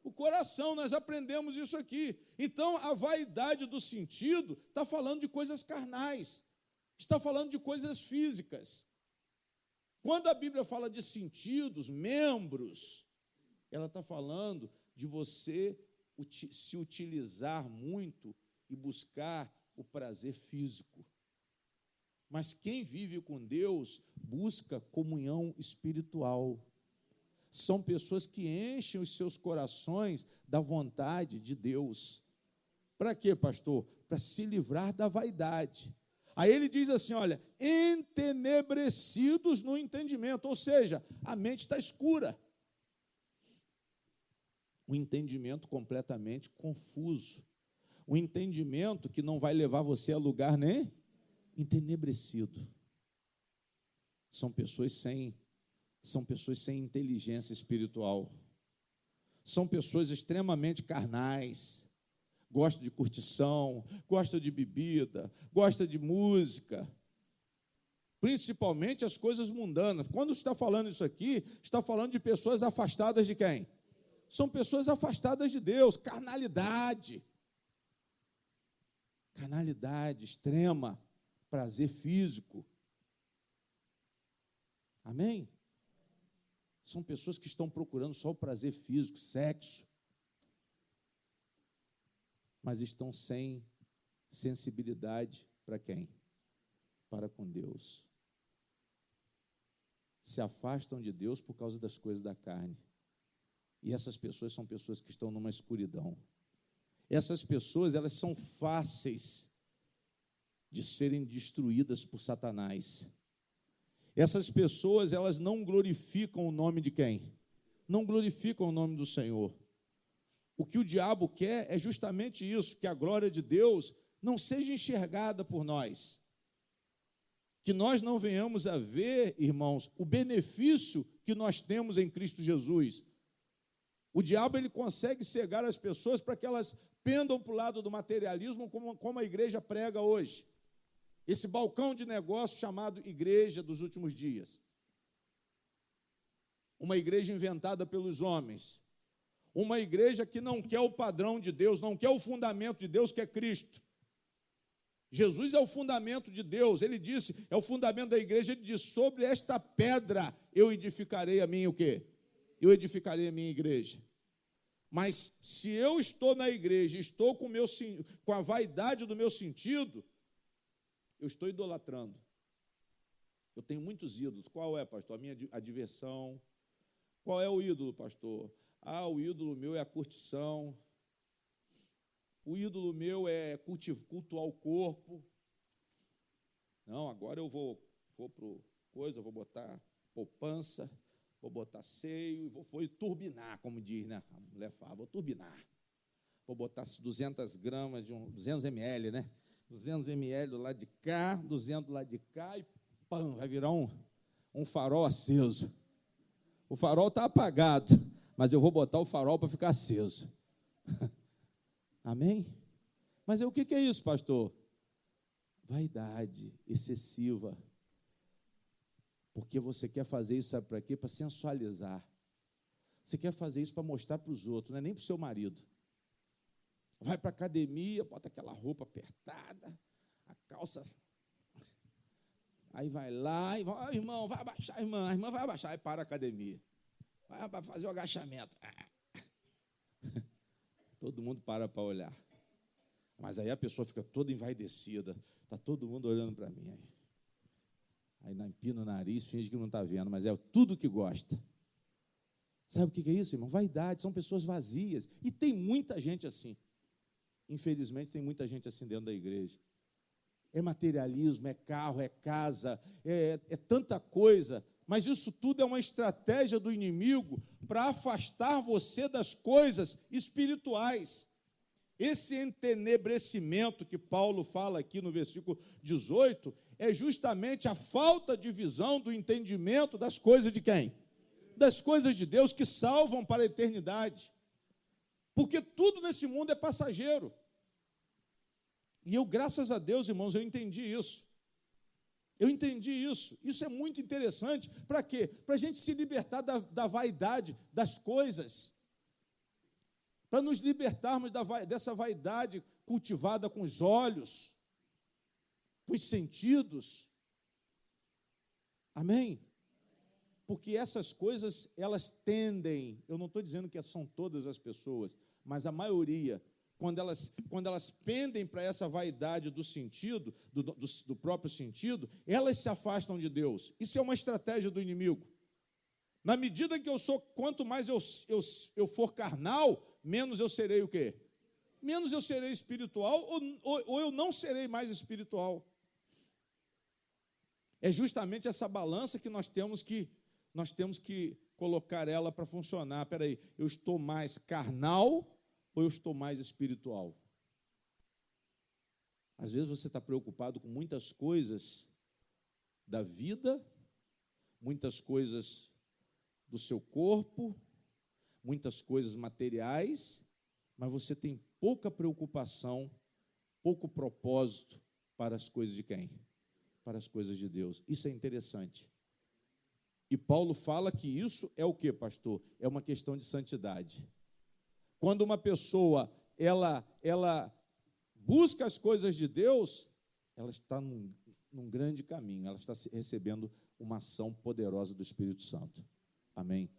O coração, nós aprendemos isso aqui. Então, a vaidade do sentido está falando de coisas carnais, está falando de coisas físicas. Quando a Bíblia fala de sentidos, membros, ela está falando de você se utilizar muito e buscar o prazer físico. Mas quem vive com Deus busca comunhão espiritual. São pessoas que enchem os seus corações da vontade de Deus. Para quê, pastor? Para se livrar da vaidade. Aí ele diz assim, olha, entenebrecidos no entendimento, ou seja, a mente está escura. O entendimento completamente confuso. O entendimento que não vai levar você a lugar nem entenebrecido. São pessoas sem inteligência espiritual. São pessoas extremamente carnais, gostam de curtição, gostam de bebida, gostam de música, principalmente as coisas mundanas. Quando está falando isso aqui, está falando de pessoas afastadas de quem? São pessoas afastadas de Deus, carnalidade extrema, prazer físico. Amém? São pessoas que estão procurando só o prazer físico, sexo, mas estão sem sensibilidade para quem? Para com Deus. Se afastam de Deus por causa das coisas da carne. E essas pessoas são pessoas que estão numa escuridão. Essas pessoas, elas são fáceis de serem destruídas por Satanás. Essas pessoas, elas não glorificam o nome de quem? Não glorificam o nome do Senhor. O que o diabo quer é justamente isso, que a glória de Deus não seja enxergada por nós. Que nós não venhamos a ver, irmãos, o benefício que nós temos em Cristo Jesus. O diabo, ele consegue cegar as pessoas para que elas pendam para o lado do materialismo, como a igreja prega hoje. Esse balcão de negócio chamado igreja dos últimos dias. Uma igreja inventada pelos homens. Uma igreja que não quer o padrão de Deus, não quer o fundamento de Deus, que é Cristo. Jesus é o fundamento de Deus. Ele disse, é o fundamento da igreja. Ele disse, sobre esta pedra eu edificarei a minha o quê? Eu edificarei a minha igreja. Mas se eu estou na igreja, estou com a vaidade do meu sentido, eu estou idolatrando. Eu tenho muitos ídolos. Qual é, pastor? A diversão. Qual é o ídolo, pastor? O ídolo meu é a curtição. O ídolo meu é cultuar o corpo. Não, agora eu vou para coisa, eu vou botar poupança, vou botar seio, vou turbinar, como diz, né? A mulher fala, vou turbinar. Vou botar 200 gramas de 200 ml, né? 200 ml do lado de cá, 200 do lado de cá, e pam, vai virar um farol aceso. O farol está apagado, mas eu vou botar o farol para ficar aceso. Amém? Mas o que é isso, pastor? Vaidade excessiva. Porque você quer fazer isso, sabe para quê? Para sensualizar. Você quer fazer isso para mostrar para os outros, não é nem para o seu marido. Vai para a academia, bota aquela roupa apertada, a calça. Aí vai lá, e vai, irmão, vai abaixar, a irmã vai abaixar, aí para a academia. Vai fazer o agachamento. Todo mundo para olhar. Mas aí a pessoa fica toda envaidecida. Está todo mundo olhando para mim. Aí empina o nariz, finge que não está vendo, mas é tudo que gosta. Sabe o que é isso, irmão? Vaidade, são pessoas vazias. E tem muita gente assim. Infelizmente, tem muita gente assim dentro da igreja. É materialismo, é carro, é casa, é tanta coisa. Mas isso tudo é uma estratégia do inimigo para afastar você das coisas espirituais. Esse entenebrecimento que Paulo fala aqui no versículo 18 é justamente a falta de visão do entendimento das coisas de quem? Das coisas de Deus que salvam para a eternidade. Porque tudo nesse mundo é passageiro. E eu, graças a Deus, irmãos, eu entendi isso. Eu entendi isso. Isso é muito interessante. Para quê? Para a gente se libertar da vaidade das coisas. Para nos libertarmos dessa vaidade cultivada com os olhos, com os sentidos. Amém? Porque essas coisas, elas tendem, eu não estou dizendo que são todas as pessoas, mas a maioria, quando elas pendem para essa vaidade do sentido, do próprio sentido, elas se afastam de Deus. Isso é uma estratégia do inimigo. Na medida que quanto mais eu for carnal, menos eu serei o quê? Menos eu serei espiritual, ou eu não serei mais espiritual. É justamente essa balança que nós temos que colocar ela para funcionar. Espera aí, eu estou mais carnal ou eu estou mais espiritual? Às vezes você está preocupado com muitas coisas da vida, muitas coisas do seu corpo, muitas coisas materiais, mas você tem pouca preocupação, pouco propósito para as coisas de quem? Para as coisas de Deus. Isso é interessante. E Paulo fala que isso é o quê, pastor? É uma questão de santidade. Quando uma pessoa, ela busca as coisas de Deus, ela está num grande caminho, ela está recebendo uma ação poderosa do Espírito Santo. Amém?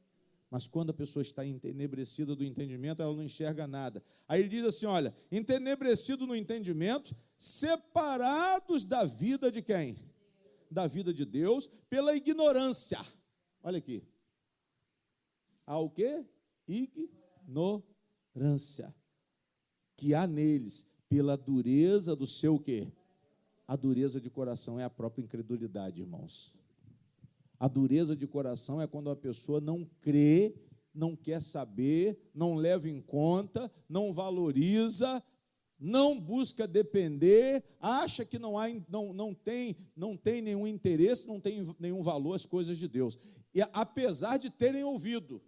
Mas quando a pessoa está entenebrecida do entendimento, ela não enxerga nada. Aí ele diz assim, olha, entenebrecido no entendimento, separados da vida de quem? Da vida de Deus, pela ignorância. Olha aqui. Há o quê? Ignorância. Que há neles, pela dureza do seu o quê? A dureza de coração é a própria incredulidade, irmãos. A dureza de coração é quando a pessoa não crê, não quer saber, não leva em conta, não valoriza, não busca depender, acha que não tem nenhum interesse, não tem nenhum valor às coisas de Deus. E apesar de terem ouvido,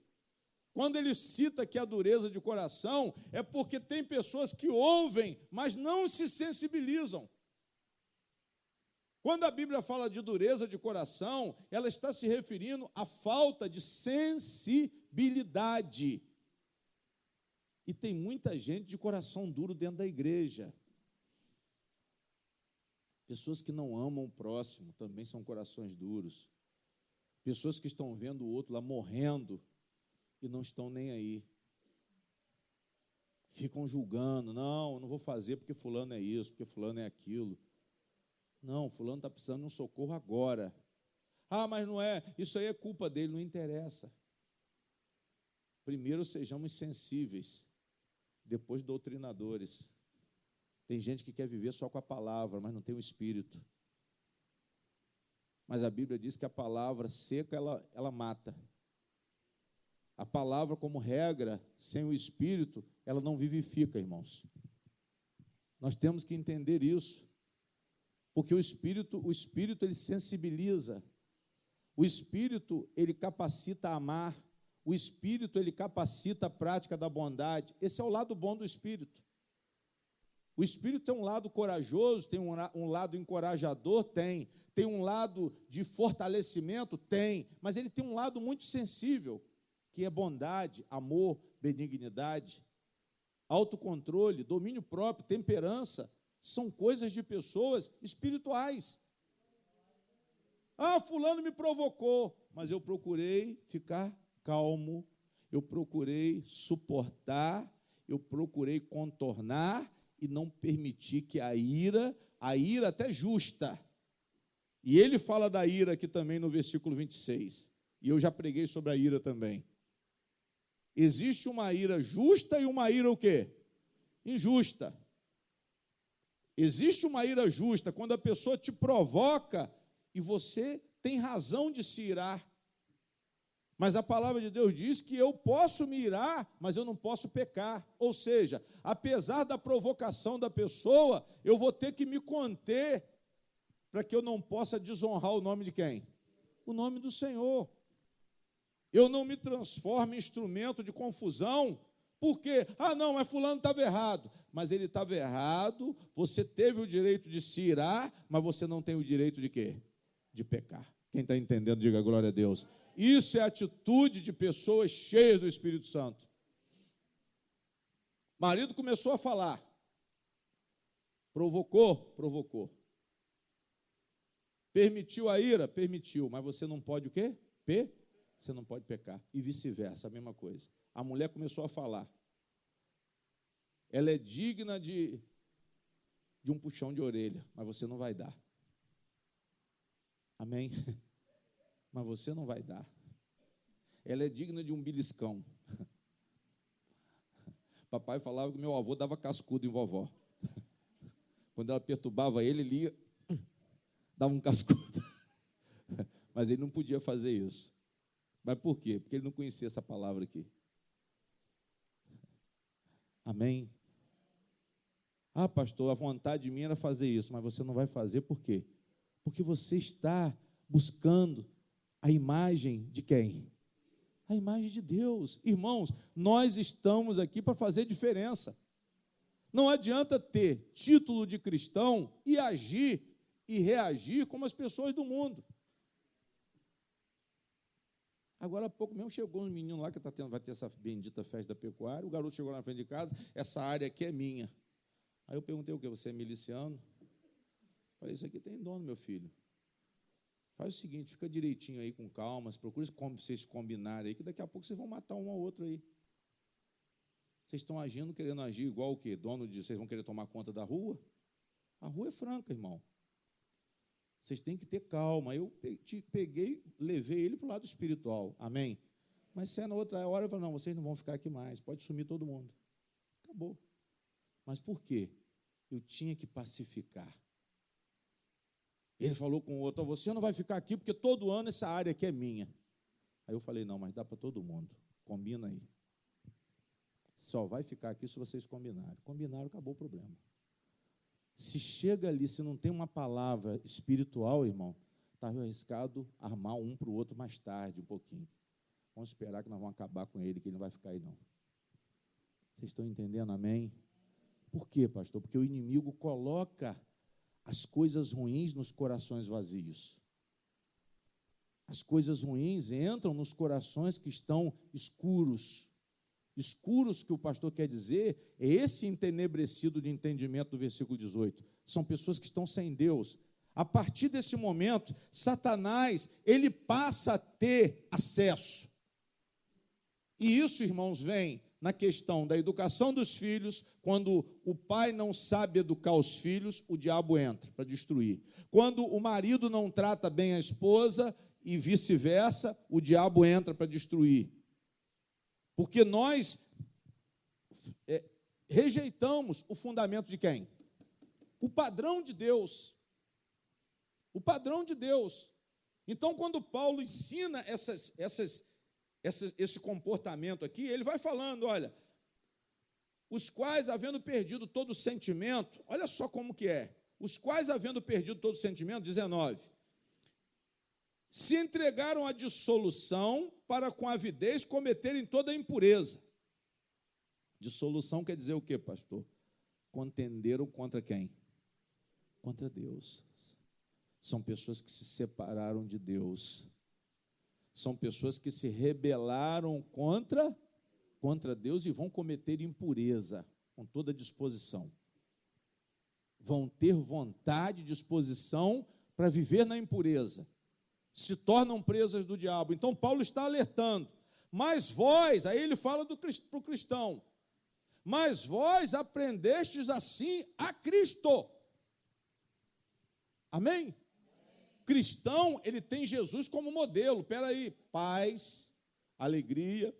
quando ele cita que a dureza de coração, é porque tem pessoas que ouvem, mas não se sensibilizam. Quando a Bíblia fala de dureza de coração, ela está se referindo à falta de sensibilidade. E tem muita gente de coração duro dentro da igreja. Pessoas que não amam o próximo também são corações duros. Pessoas que estão vendo o outro lá morrendo e não estão nem aí. Ficam julgando, não, eu não vou fazer porque fulano é isso, porque fulano é aquilo. Não, fulano está precisando de um socorro agora. Ah, mas não é, isso aí é culpa dele, não interessa. Primeiro sejamos sensíveis, depois doutrinadores. Tem gente que quer viver só com a palavra, mas não tem o Espírito. Mas a Bíblia diz que a palavra seca, ela mata. A palavra, como regra, sem o Espírito, ela não vivifica, irmãos. Nós temos que entender isso. Porque o Espírito ele sensibiliza. O Espírito, ele capacita a amar. O Espírito, ele capacita a prática da bondade. Esse é o lado bom do Espírito. O Espírito tem um lado corajoso, tem um lado encorajador, tem um lado de fortalecimento, tem, mas ele tem um lado muito sensível, que é bondade, amor, benignidade, autocontrole, domínio próprio, temperança. São coisas de pessoas espirituais. Ah, fulano me provocou, mas eu procurei ficar calmo, eu procurei suportar, eu procurei contornar e não permitir que a ira até justa. E ele fala da ira aqui também no versículo 26. E eu já preguei sobre a ira também. Existe uma ira justa e uma ira o quê? Injusta. Existe uma ira justa quando a pessoa te provoca e você tem razão de se irar. Mas a palavra de Deus diz que eu posso me irar, mas eu não posso pecar. Ou seja, apesar da provocação da pessoa, eu vou ter que me conter para que eu não possa desonrar o nome de quem? O nome do Senhor. Eu não me transformo em instrumento de confusão. Por quê? Ah, não, mas fulano estava errado. Mas ele estava errado, você teve o direito de se irar, mas você não tem o direito de quê? De pecar. Quem está entendendo, diga glória a Deus. Isso é atitude de pessoas cheias do Espírito Santo. O marido começou a falar. Provocou. Permitiu a ira? Permitiu. Mas você não pode o quê? Você não pode pecar. E vice-versa, a mesma coisa. A mulher começou a falar. Ela é digna de um puxão de orelha, mas você não vai dar. Amém? Mas você não vai dar. Ela é digna de um beliscão. Papai falava que meu avô dava cascudo em vovó. Quando ela perturbava ele ia dava um cascudo. Mas ele não podia fazer isso. Mas por quê? Porque ele não conhecia essa palavra aqui. Amém? Ah, pastor, a vontade minha era fazer isso, mas você não vai fazer por quê? Porque você está buscando a imagem de quem? A imagem de Deus. Irmãos, nós estamos aqui para fazer diferença. Não adianta ter título de cristão e agir e reagir como as pessoas do mundo. Agora há pouco mesmo chegou um menino lá que vai ter essa bendita festa da pecuária, o garoto chegou na frente de casa, essa área aqui é minha. Aí eu perguntei o quê? Você é miliciano? Falei, isso aqui tem dono, meu filho. Faz o seguinte, fica direitinho aí, com calma, procure vocês combinarem aí, que daqui a pouco vocês vão matar um ao outro aí. Vocês estão agindo, querendo agir igual o quê? Dono de vocês vão querer tomar conta da rua? A rua é franca, irmão. Vocês têm que ter calma. Eu peguei, levei ele para o lado espiritual. Amém? Mas se é na outra hora, eu falo, não, vocês não vão ficar aqui mais, pode sumir todo mundo. Acabou. Mas por quê? Eu tinha que pacificar. Ele falou com o outro, você não vai ficar aqui, porque todo ano essa área aqui é minha. Aí eu falei, não, mas dá para todo mundo. Combina aí. Só vai ficar aqui se vocês combinarem. Combinaram, acabou o problema. Se chega ali, se não tem uma palavra espiritual, irmão, está arriscado armar um para o outro mais tarde, um pouquinho. Vamos esperar que nós vamos acabar com ele, que ele não vai ficar aí, não. Vocês estão entendendo, amém? Por quê, pastor? Porque o inimigo coloca as coisas ruins nos corações vazios. As coisas ruins entram nos corações que estão escuros. Escuros, que o pastor quer dizer, é esse entenebrecido de entendimento do versículo 18. São pessoas que estão sem Deus. A partir desse momento, Satanás, ele passa a ter acesso. E isso, irmãos, vem na questão da educação dos filhos. Quando o pai não sabe educar os filhos, o diabo entra para destruir. Quando o marido não trata bem a esposa e vice-versa, o diabo entra para destruir. Porque nós rejeitamos o fundamento de quem? O padrão de Deus. O padrão de Deus. Então, quando Paulo ensina esse comportamento aqui, ele vai falando, olha, os quais, havendo perdido todo o sentimento, olha só como que é, os quais, havendo perdido todo o sentimento, 19, se entregaram à dissolução para com avidez cometerem toda a impureza. Dissolução quer dizer o quê, pastor? Contenderam contra quem? Contra Deus. São pessoas que se separaram de Deus. São pessoas que se rebelaram contra Deus e vão cometer impureza com toda disposição. Vão ter vontade e disposição para viver na impureza. Se tornam presas do diabo. Então, Paulo está alertando. Mas vós, aí ele fala para o cristão, mas vós aprendestes assim a Cristo. Amém? Cristão, ele tem Jesus como modelo. Espera aí, paz, alegria,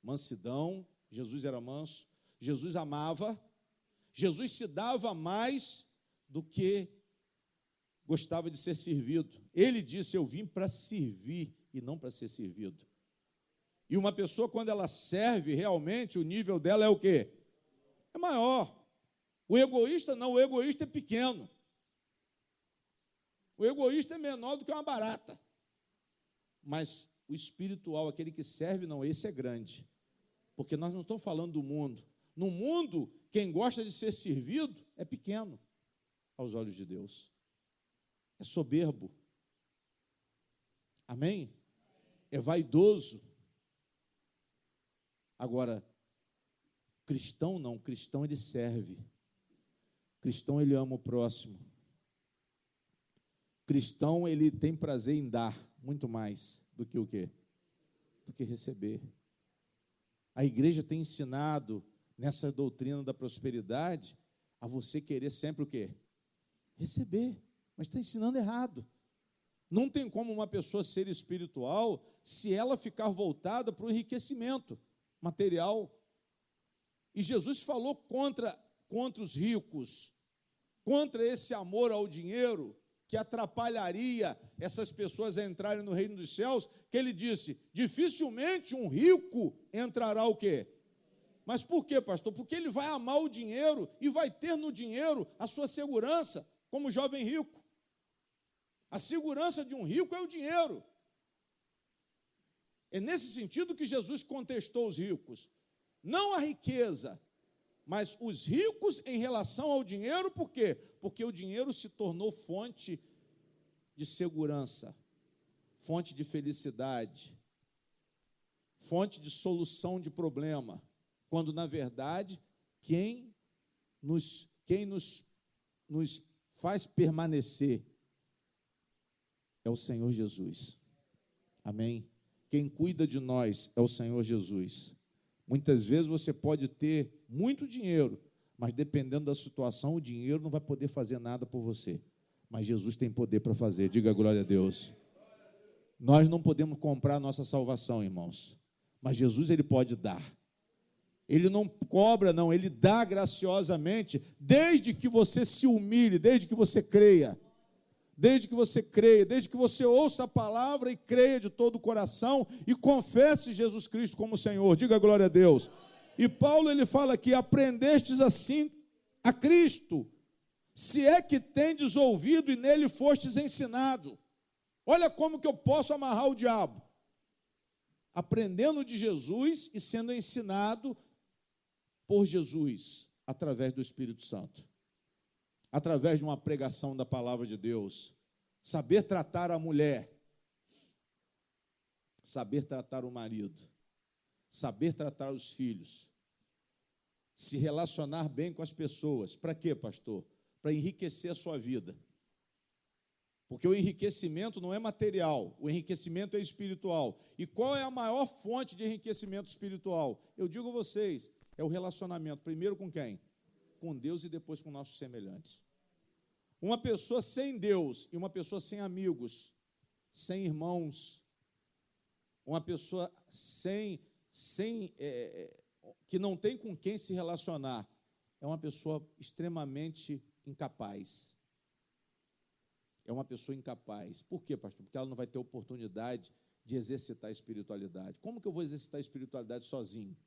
mansidão. Jesus era manso. Jesus amava. Jesus se dava mais do que gostava de ser servido. Ele disse, eu vim para servir e não para ser servido. E uma pessoa, quando ela serve, realmente, o nível dela é o quê? É maior. O egoísta não, o egoísta é pequeno. O egoísta é menor do que uma barata. Mas o espiritual, aquele que serve, não, esse é grande. Porque nós não estamos falando do mundo. No mundo, quem gosta de ser servido é pequeno aos olhos de Deus. É soberbo. Amém? É vaidoso. Agora, cristão não, cristão ele serve. Cristão ele ama o próximo. Cristão ele tem prazer em dar, muito mais do que o quê? Do que receber. A igreja tem ensinado nessa doutrina da prosperidade a você querer sempre o quê? Receber. Mas está ensinando errado. Não tem como uma pessoa ser espiritual se ela ficar voltada para o enriquecimento material. E Jesus falou contra os ricos, contra esse amor ao dinheiro que atrapalharia essas pessoas a entrarem no reino dos céus, que ele disse, dificilmente um rico entrará o quê? Mas por quê, pastor? Porque ele vai amar o dinheiro e vai ter no dinheiro a sua segurança, como jovem rico. A segurança de um rico é o dinheiro. É nesse sentido que Jesus contestou os ricos. Não a riqueza, mas os ricos em relação ao dinheiro, por quê? Porque o dinheiro se tornou fonte de segurança, fonte de felicidade, fonte de solução de problema, quando, na verdade, quem nos faz permanecer é o Senhor Jesus. Amém? Quem cuida de nós é o Senhor Jesus. Muitas vezes você pode ter muito dinheiro, mas dependendo da situação, o dinheiro não vai poder fazer nada por você. Mas Jesus tem poder para fazer. Diga glória a Deus. Nós não podemos comprar a nossa salvação, irmãos. Mas Jesus, Ele pode dar. Ele não cobra, não. Ele dá graciosamente, desde que você se humilhe, desde que você creia. Desde que você creia, desde que você ouça a palavra e creia de todo o coração e confesse Jesus Cristo como Senhor. Diga glória a Deus. E Paulo, ele fala aqui, aprendestes assim a Cristo, se é que tendes ouvido e nele fostes ensinado. Olha como que eu posso amarrar o diabo. Aprendendo de Jesus e sendo ensinado por Jesus, através do Espírito Santo. Através de uma pregação da palavra de Deus, saber tratar a mulher, saber tratar o marido, saber tratar os filhos, se relacionar bem com as pessoas. Para quê, pastor? Para enriquecer a sua vida. Porque o enriquecimento não é material, o enriquecimento é espiritual. E qual é a maior fonte de enriquecimento espiritual? Eu digo a vocês, é o relacionamento. Primeiro com quem? Com Deus e depois com nossos semelhantes. Uma pessoa sem Deus e uma pessoa sem amigos, sem irmãos, uma pessoa que não tem com quem se relacionar, é uma pessoa extremamente incapaz. É uma pessoa incapaz. Por quê, pastor? Porque ela não vai ter oportunidade de exercitar a espiritualidade. Como que eu vou exercitar a espiritualidade sozinho?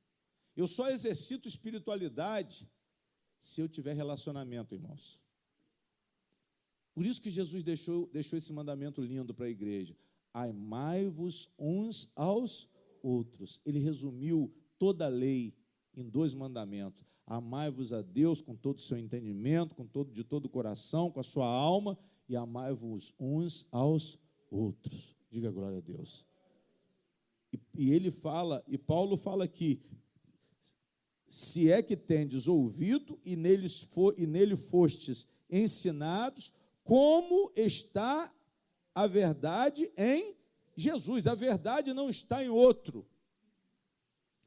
Eu só exercito espiritualidade se eu tiver relacionamento, irmãos. Por isso que Jesus deixou esse mandamento lindo para a igreja. Amai-vos uns aos outros. Ele resumiu toda a lei em 2 mandamentos. Amai-vos a Deus com todo o seu entendimento, de todo o coração, com a sua alma, e amai-vos uns aos outros. Diga glória a Deus. E ele fala, e Paulo fala aqui, se é que tendes ouvido e nele fostes ensinados, como está a verdade em Jesus. A verdade não está em outro.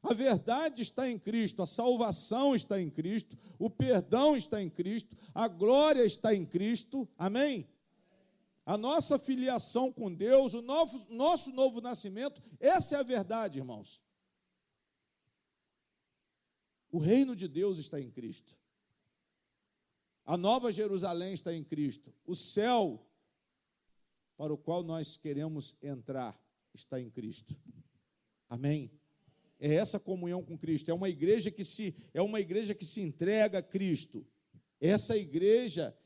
A verdade está em Cristo, a salvação está em Cristo, o perdão está em Cristo, a glória está em Cristo, amém? A nossa filiação com Deus, o nosso novo nascimento, essa é a verdade, irmãos. O reino de Deus está em Cristo. A nova Jerusalém está em Cristo. O céu para o qual nós queremos entrar está em Cristo. Amém? É essa comunhão com Cristo. É uma igreja que se entrega a Cristo. Essa igreja,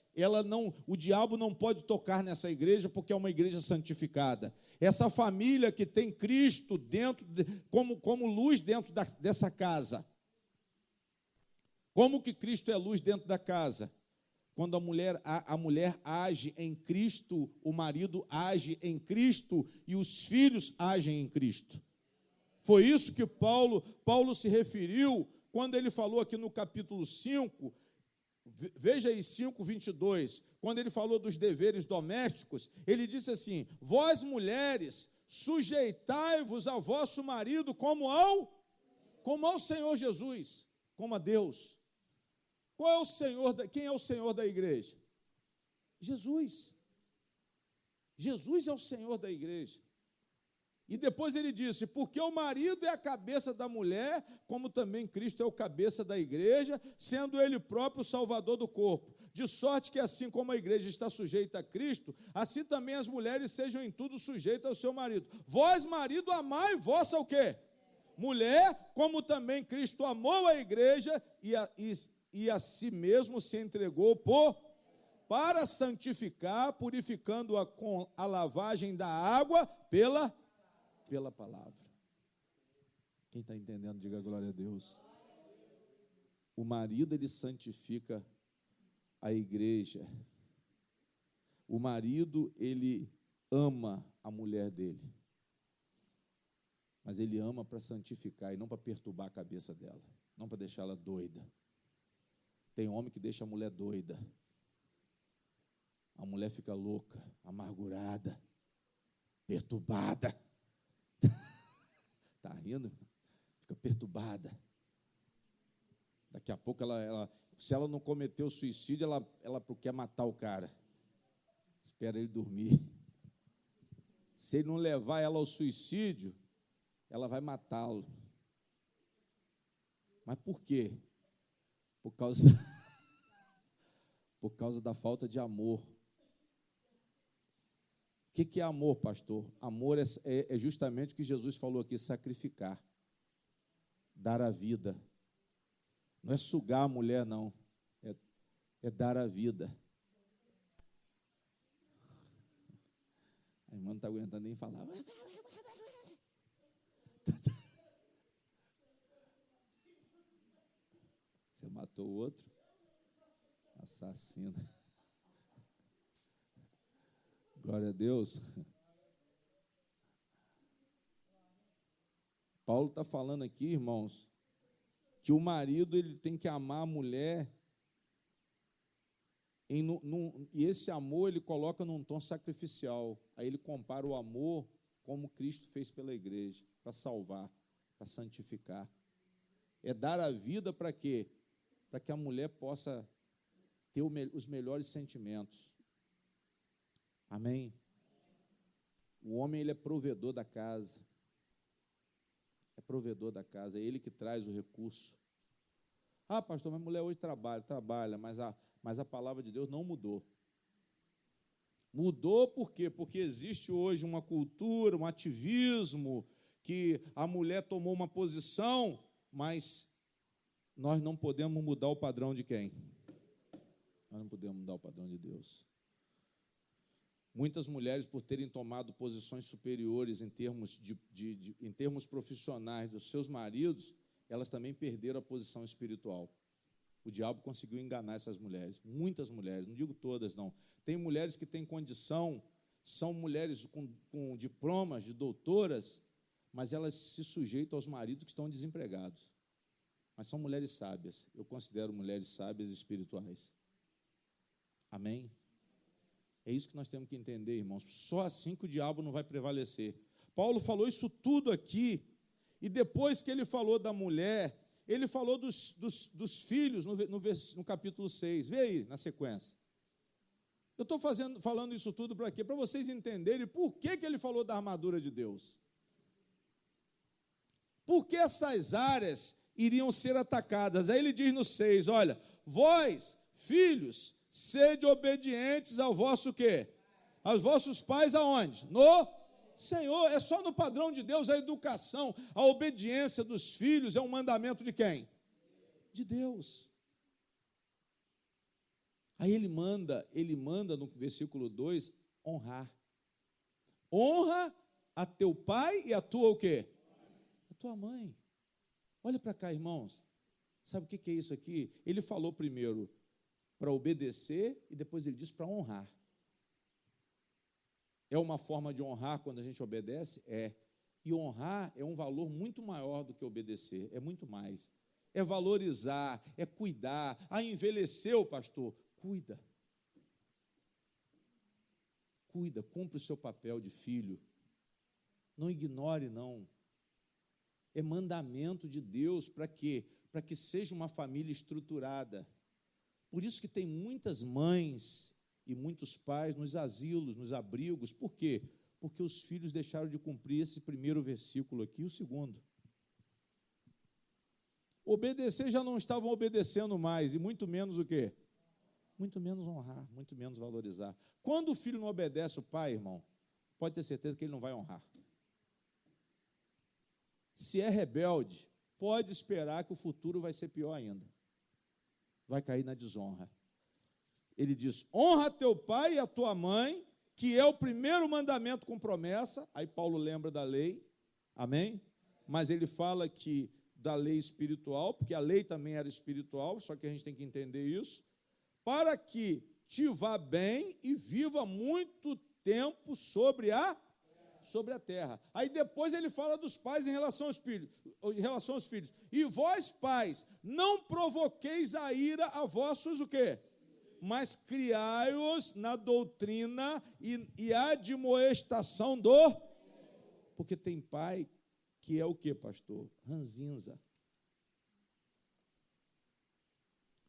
o diabo não pode tocar nessa igreja porque é uma igreja santificada. Essa família que tem Cristo como luz dentro dessa casa. Como que Cristo é luz dentro da casa? Quando a mulher age em Cristo, o marido age em Cristo e os filhos agem em Cristo. Foi isso que Paulo se referiu quando ele falou aqui no capítulo 5, veja aí 5:22, quando ele falou dos deveres domésticos, ele disse assim: vós mulheres, sujeitai-vos ao vosso marido como ao Senhor Jesus, como a Deus. Quem é o Senhor da igreja? Jesus. Jesus é o Senhor da igreja. E depois ele disse, porque o marido é a cabeça da mulher, como também Cristo é o cabeça da igreja, sendo ele próprio o salvador do corpo. De sorte que assim como a igreja está sujeita a Cristo, assim também as mulheres sejam em tudo sujeitas ao seu marido. Vós, marido, amai vossa o quê? Mulher, como também Cristo amou a igreja e a si mesmo se entregou para santificar, purificando-a com a lavagem da água pela palavra. Quem está entendendo, diga glória a Deus. O marido, ele santifica a igreja. O marido, ele ama a mulher dele. Mas ele ama para santificar e não para perturbar a cabeça dela, não para deixá-la doida. Tem homem que deixa a mulher doida. A mulher fica louca, amargurada, perturbada. Está rindo? Fica perturbada. Daqui a pouco, se ela não cometeu suicídio, ela quer matar o cara. Espera ele dormir. Se ele não levar ela ao suicídio, ela vai matá-lo. Mas por quê? Por causa da falta de amor. O que é amor, pastor? Amor é justamente o que Jesus falou aqui, sacrificar, dar a vida. Não é sugar a mulher, não. É dar a vida. A irmã não está aguentando nem falar. Você matou o outro? Assassino. Glória a Deus. Paulo está falando aqui, irmãos, que o marido ele tem que amar a mulher e esse amor ele coloca num tom sacrificial. Aí ele compara o amor como Cristo fez pela igreja, para salvar, para santificar. É dar a vida para quê? Para que a mulher possa ter os melhores sentimentos. Amém? O homem ele é provedor da casa. É provedor da casa, é ele que traz o recurso. Ah, pastor, mas a mulher hoje trabalha, mas a palavra de Deus não mudou. Mudou por quê? Porque existe hoje uma cultura, um ativismo, que a mulher tomou uma posição, mas nós não podemos mudar o padrão de quem? Nós não podemos mudar o padrão de Deus. Muitas mulheres, por terem tomado posições superiores em termos profissionais dos seus maridos, elas também perderam a posição espiritual. O diabo conseguiu enganar essas mulheres, muitas mulheres, não digo todas, não. Tem mulheres que têm condição, são mulheres com diplomas de doutoras, mas elas se sujeitam aos maridos que estão desempregados. Mas são mulheres sábias, eu considero mulheres sábias e espirituais. Amém? É isso que nós temos que entender, irmãos. Só assim que o diabo não vai prevalecer. Paulo falou isso tudo aqui, e depois que ele falou da mulher, ele falou dos filhos no capítulo 6. Vê aí, na sequência. Eu estou falando isso tudo para quê? Para vocês entenderem por que ele falou da armadura de Deus. Porque essas áreas iriam ser atacadas. Aí ele diz no 6, olha, vós, filhos, sede obedientes ao vosso quê? Aos vossos pais aonde? No Senhor. É só no padrão de Deus a educação, a obediência dos filhos é um mandamento de quem? De Deus. Aí ele manda no versículo 2, honrar. Honra a teu pai e a tua o quê? A tua mãe. Olha para cá, irmãos. Sabe o que é isso aqui? Ele falou primeiro para obedecer e depois ele diz para honrar. É uma forma de honrar quando a gente obedece? É. E honrar é um valor muito maior do que obedecer, é muito mais. É valorizar, é cuidar. Ah, envelheceu, pastor? Cuida. Cuida, cumpre o seu papel de filho. Não ignore, não. É mandamento de Deus para quê? Para que seja uma família estruturada. Por isso que tem muitas mães e muitos pais nos asilos, nos abrigos. Por quê? Porque os filhos deixaram de cumprir esse primeiro versículo aqui, o segundo. Obedecer já não estavam obedecendo mais, e muito menos o quê? Muito menos honrar, muito menos valorizar. Quando o filho não obedece o pai, irmão, pode ter certeza que ele não vai honrar. Se é rebelde, pode esperar que o futuro vai ser pior ainda. Vai cair na desonra. Ele diz, honra teu pai e a tua mãe, que é o primeiro mandamento com promessa. Aí Paulo lembra da lei, amém? mas ele fala que da lei espiritual, porque a lei também era espiritual, só que a gente tem que entender isso, para que te vá bem e viva muito tempo sobre a terra. Aí depois ele fala dos pais em relação aos filhos. E vós, pais, não provoqueis a ira a vossos o quê? Mas criai-os na doutrina e admoestação do... Porque tem pai que é o quê, pastor? Ranzinza.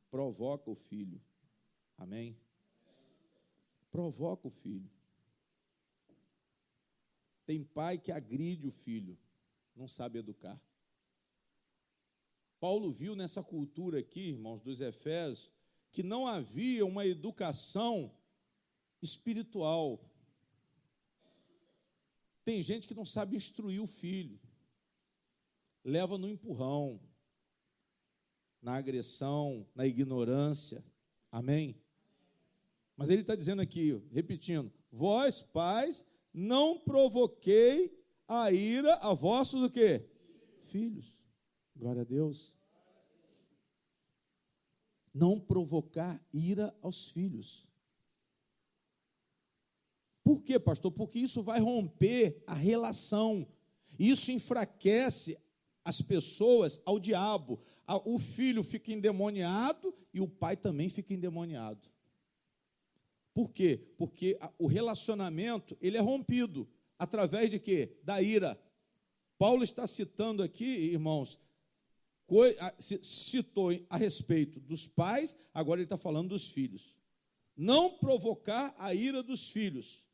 Provoca o filho. Amém? Provoca o filho. Tem pai que agride o filho, não sabe educar. Paulo viu nessa cultura aqui, irmãos, dos Efésios, que não havia uma educação espiritual. Tem gente que não sabe instruir o filho, leva no empurrão, na agressão, na ignorância. Amém? Mas ele está dizendo aqui, repetindo, vós, pais, não provoquei a ira a vossos o quê? Filhos. Glória a Deus. Não provocar ira aos filhos. Por quê, pastor? Porque isso vai romper a relação. Isso enfraquece as pessoas ao diabo. O filho fica endemoniado e o pai também fica endemoniado. Por quê? Porque o relacionamento, ele é rompido. Através de quê? Da ira. Paulo está citando aqui, irmãos, citou a respeito dos pais, agora ele está falando dos filhos. Não provocar a ira dos filhos.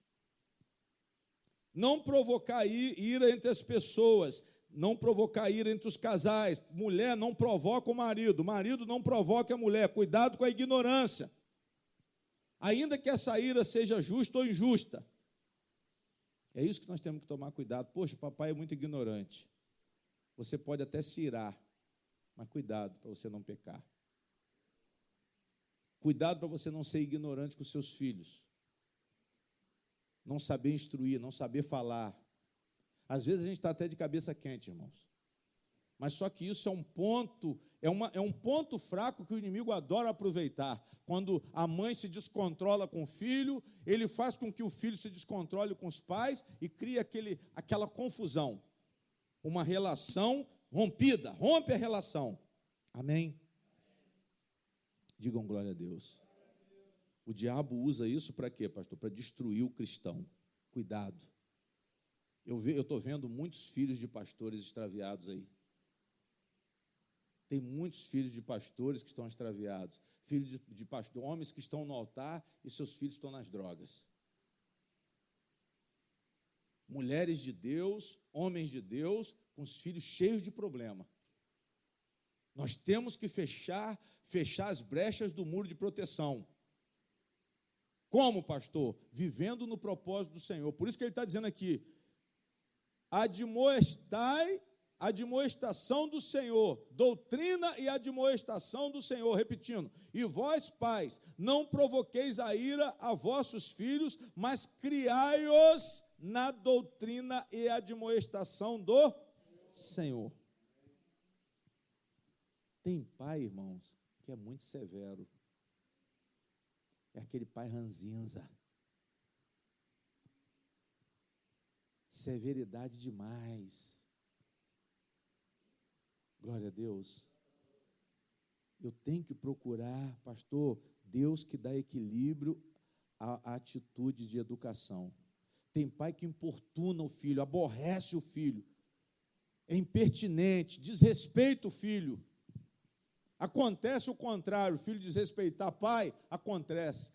Não provocar ira entre as pessoas. Não provocar ira entre os casais. Mulher não provoca o marido não provoca a mulher. Cuidado com a ignorância. Ainda que essa ira seja justa ou injusta. É isso que nós temos que tomar cuidado. Poxa, papai é muito ignorante. Você pode até se irar, mas cuidado para você não pecar. Cuidado para você não ser ignorante com seus filhos. Não saber instruir, não saber falar. Às vezes a gente está até de cabeça quente, irmãos. Mas só que isso é um ponto, é um ponto fraco que o inimigo adora aproveitar. Quando a mãe se descontrola com o filho, ele faz com que o filho se descontrole com os pais e cria aquela confusão. Uma relação rompida, rompe a relação. Amém? Digam glória a Deus. O diabo usa isso para quê, pastor? Para destruir o cristão. Cuidado. Eu estou vendo muitos filhos de pastores extraviados aí. Tem muitos filhos de pastores que estão extraviados. Filhos de pastor, homens que estão no altar e seus filhos estão nas drogas. Mulheres de Deus, homens de Deus, com os filhos cheios de problema. Nós temos que fechar as brechas do muro de proteção. Como, pastor? Vivendo no propósito do Senhor. Por isso que ele está dizendo aqui, admoestação do Senhor, doutrina e admoestação do Senhor, repetindo, e vós, pais, não provoqueis a ira a vossos filhos, mas criai-os na doutrina e admoestação do Senhor. Tem pai, irmãos, que é muito severo. É aquele pai ranzinza. Severidade demais. Glória a Deus. Eu tenho que procurar, pastor, Deus que dá equilíbrio à atitude de educação. Tem pai que importuna o filho, aborrece o filho, é impertinente, desrespeita o filho. Acontece o contrário, o filho desrespeitar pai, acontece,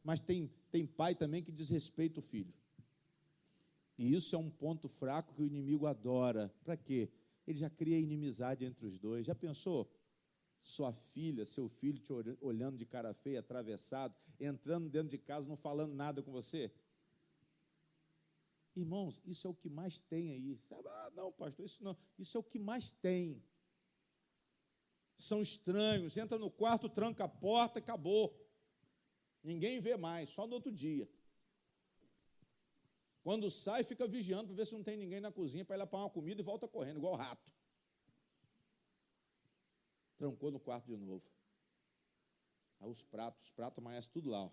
mas tem pai também que desrespeita o filho. E isso é um ponto fraco que o inimigo adora. Para quê? Ele já cria inimizade entre os dois. Já pensou? Sua filha, seu filho te olhando de cara feia, atravessado, entrando dentro de casa, não falando nada com você? Irmãos, isso é o que mais tem aí. Ah, não, pastor, isso não. Isso é o que mais tem. São estranhos, entra no quarto, tranca a porta, acabou. Ninguém vê mais, só no outro dia. Quando sai, fica vigiando para ver se não tem ninguém na cozinha, para ir lá para uma comida e volta correndo, igual rato. Trancou no quarto de novo. Aí os pratos amanhecem tudo lá. Ó.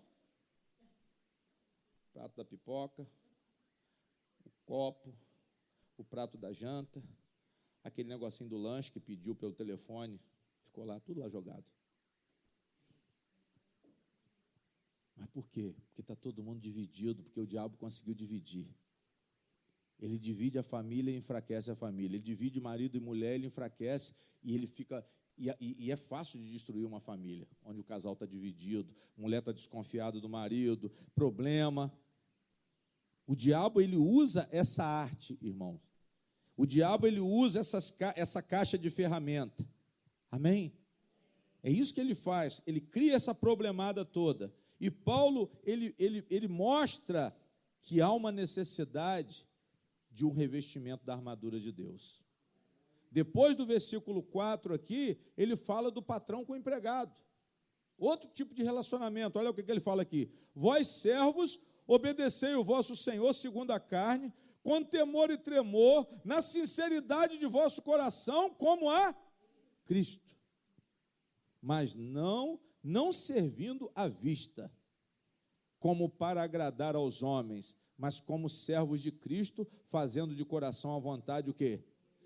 Prato da pipoca, o copo, o prato da janta, aquele negocinho do lanche que pediu pelo telefone, ficou lá, tudo lá jogado. Mas por quê? Porque está todo mundo dividido, porque o diabo conseguiu dividir. Ele divide a família e enfraquece a família. Ele divide marido e mulher, ele enfraquece e ele fica... E é fácil de destruir uma família, onde o casal está dividido, a mulher está desconfiada do marido, problema. O diabo, ele usa essa arte, irmãos. O diabo, ele usa essa caixa de ferramenta. Amém? É isso que ele faz. Ele cria essa problemada toda. E Paulo, ele mostra que há uma necessidade de um revestimento da armadura de Deus. Depois do versículo 4 aqui, ele fala do patrão com o empregado. Outro tipo de relacionamento. Olha o que ele fala aqui. Vós, servos, obedecei o vosso Senhor segundo a carne, com temor e tremor, na sinceridade de vosso coração, como a Cristo. Mas não servindo à vista, como para agradar aos homens, mas como servos de Cristo, fazendo de coração a vontade o quê?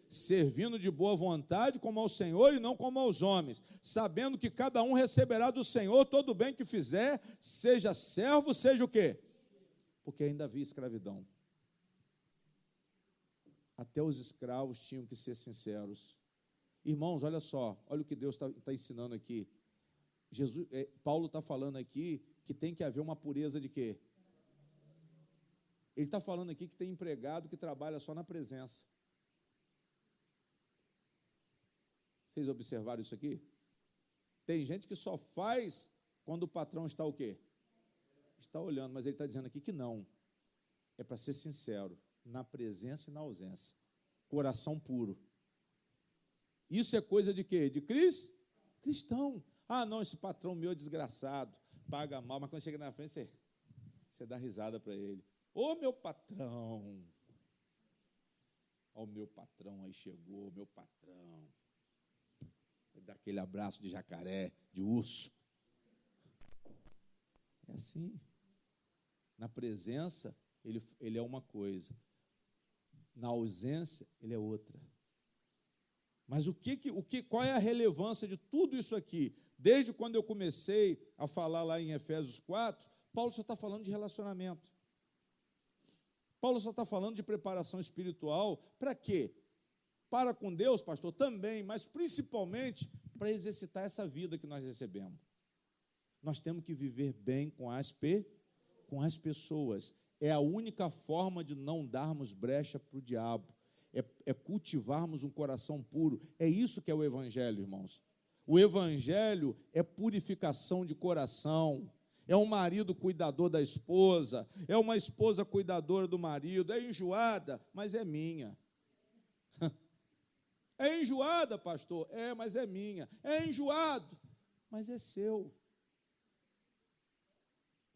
Servindo de boa vontade como ao Senhor e não como aos homens, sabendo que cada um receberá do Senhor todo o bem que fizer, seja servo, seja o quê? Porque ainda havia escravidão. Até os escravos tinham que ser sinceros. Irmãos, olha só, olha o que Deus está ensinando aqui. Paulo está falando aqui que tem que haver uma pureza de quê? Ele está falando aqui que tem empregado que trabalha só na presença. Vocês observaram isso aqui? Tem gente que só faz quando o patrão está o quê? Está olhando, mas ele está dizendo aqui que não. É para ser sincero, na presença e na ausência. Coração puro. Isso é coisa de quê? De cristão. Ah, não, esse patrão meu é desgraçado, paga mal, mas quando chega na frente, você dá risada para ele. Ô, meu patrão. Ó, o meu patrão aí chegou, meu patrão. Dá aquele abraço de jacaré, de urso. É assim. Na presença, ele é uma coisa. Na ausência, ele é outra. Mas qual é a relevância de tudo isso aqui? Desde quando eu comecei a falar lá em Efésios 4, Paulo só está falando de relacionamento. Paulo só está falando de preparação espiritual. Para quê? Para com Deus, pastor, também, mas principalmente para exercitar essa vida que nós recebemos. Nós temos que viver bem com as pessoas. É a única forma de não darmos brecha para o diabo. É cultivarmos um coração puro. É isso que é o Evangelho, irmãos. O Evangelho é purificação de coração. É um marido cuidador da esposa. É uma esposa cuidadora do marido. É enjoada, mas é minha. É enjoada, pastor? É, mas é minha. É enjoado, mas é seu.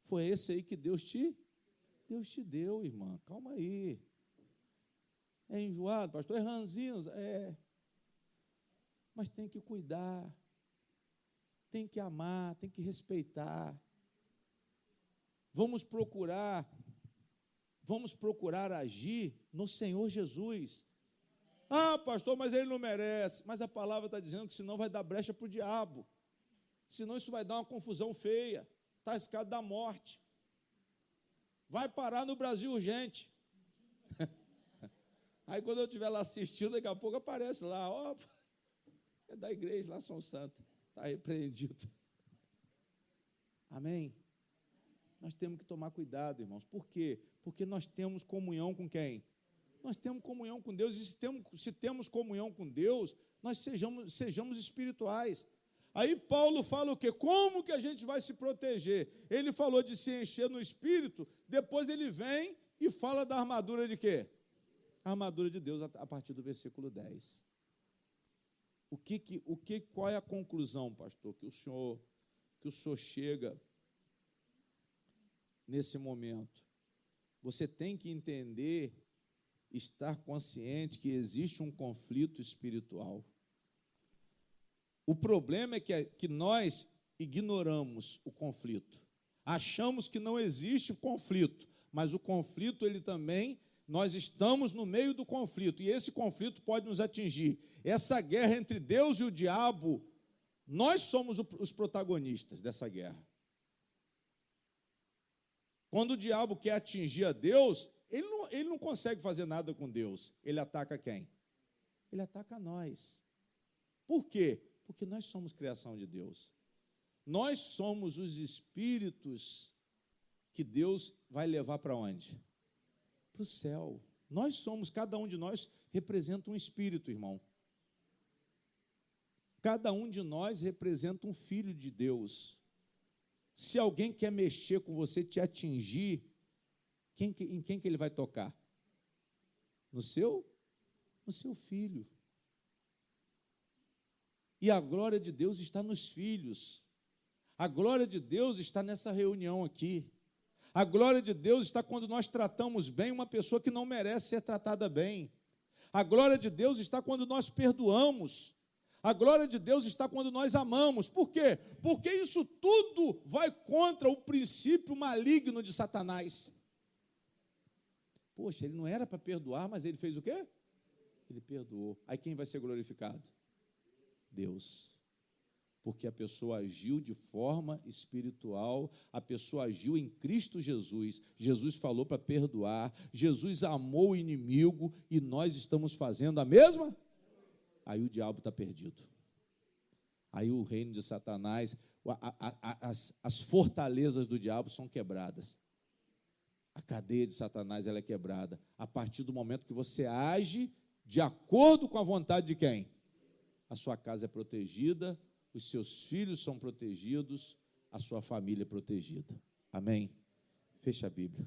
Foi esse aí que Deus te deu, irmã. Calma aí. É enjoado, pastor? É ranzinho? É. Mas tem que cuidar. Tem que amar, tem que respeitar. Vamos procurar agir no Senhor Jesus. Ah, pastor, mas ele não merece. Mas a palavra está dizendo que senão vai dar brecha para o diabo. Senão isso vai dar uma confusão feia. Está escado da morte. Vai parar no Brasil urgente. Aí quando eu estiver lá assistindo, daqui a pouco aparece lá, ó, é da igreja lá, São Santo. Está repreendido. Amém? Nós temos que tomar cuidado, irmãos. Por quê? Porque nós temos comunhão com quem? Nós temos comunhão com Deus, e se temos comunhão com Deus, nós sejamos espirituais. Aí Paulo fala o quê? Como que a gente vai se proteger? Ele falou de se encher no Espírito, depois ele vem e fala da armadura de quê? A armadura de Deus, a partir do versículo 10. Qual é a conclusão, pastor, que o senhor chega nesse momento? você tem que entender, estar consciente que existe um conflito espiritual. O problema é que nós ignoramos o conflito. Achamos que não existe conflito, mas o conflito, ele também, nós estamos no meio do conflito, e esse conflito pode nos atingir. Essa guerra entre Deus e o diabo, nós somos os protagonistas dessa guerra. Quando o diabo quer atingir a Deus, ele não consegue fazer nada com Deus. Ele ataca quem? Ele ataca nós. Por quê? Porque nós somos criação de Deus. Nós somos os espíritos que Deus vai levar para onde? Para o céu. Nós somos, cada um de nós representa um espírito, irmão. Cada um de nós representa um filho de Deus. Se alguém quer mexer com você, te atingir, em quem que ele vai tocar? No seu filho. E a glória de Deus está nos filhos. A glória de Deus está nessa reunião aqui. A glória de Deus está quando nós tratamos bem uma pessoa que não merece ser tratada bem. A glória de Deus está quando nós perdoamos. A glória de Deus está quando nós amamos. Por quê? Porque isso tudo vai contra o princípio maligno de Satanás. Poxa, ele não era para perdoar, mas ele fez o quê? Ele perdoou. Aí quem vai ser glorificado? Deus. Porque a pessoa agiu de forma espiritual, a pessoa agiu em Cristo Jesus. Jesus falou para perdoar, Jesus amou o inimigo e nós estamos fazendo a mesma? Aí o diabo está perdido. Aí o reino de Satanás, as fortalezas do diabo são quebradas. A cadeia de Satanás ela é quebrada a partir do momento que você age de acordo com a vontade de quem? A sua casa é protegida, os seus filhos são protegidos, a sua família é protegida. Amém? Fecha a Bíblia.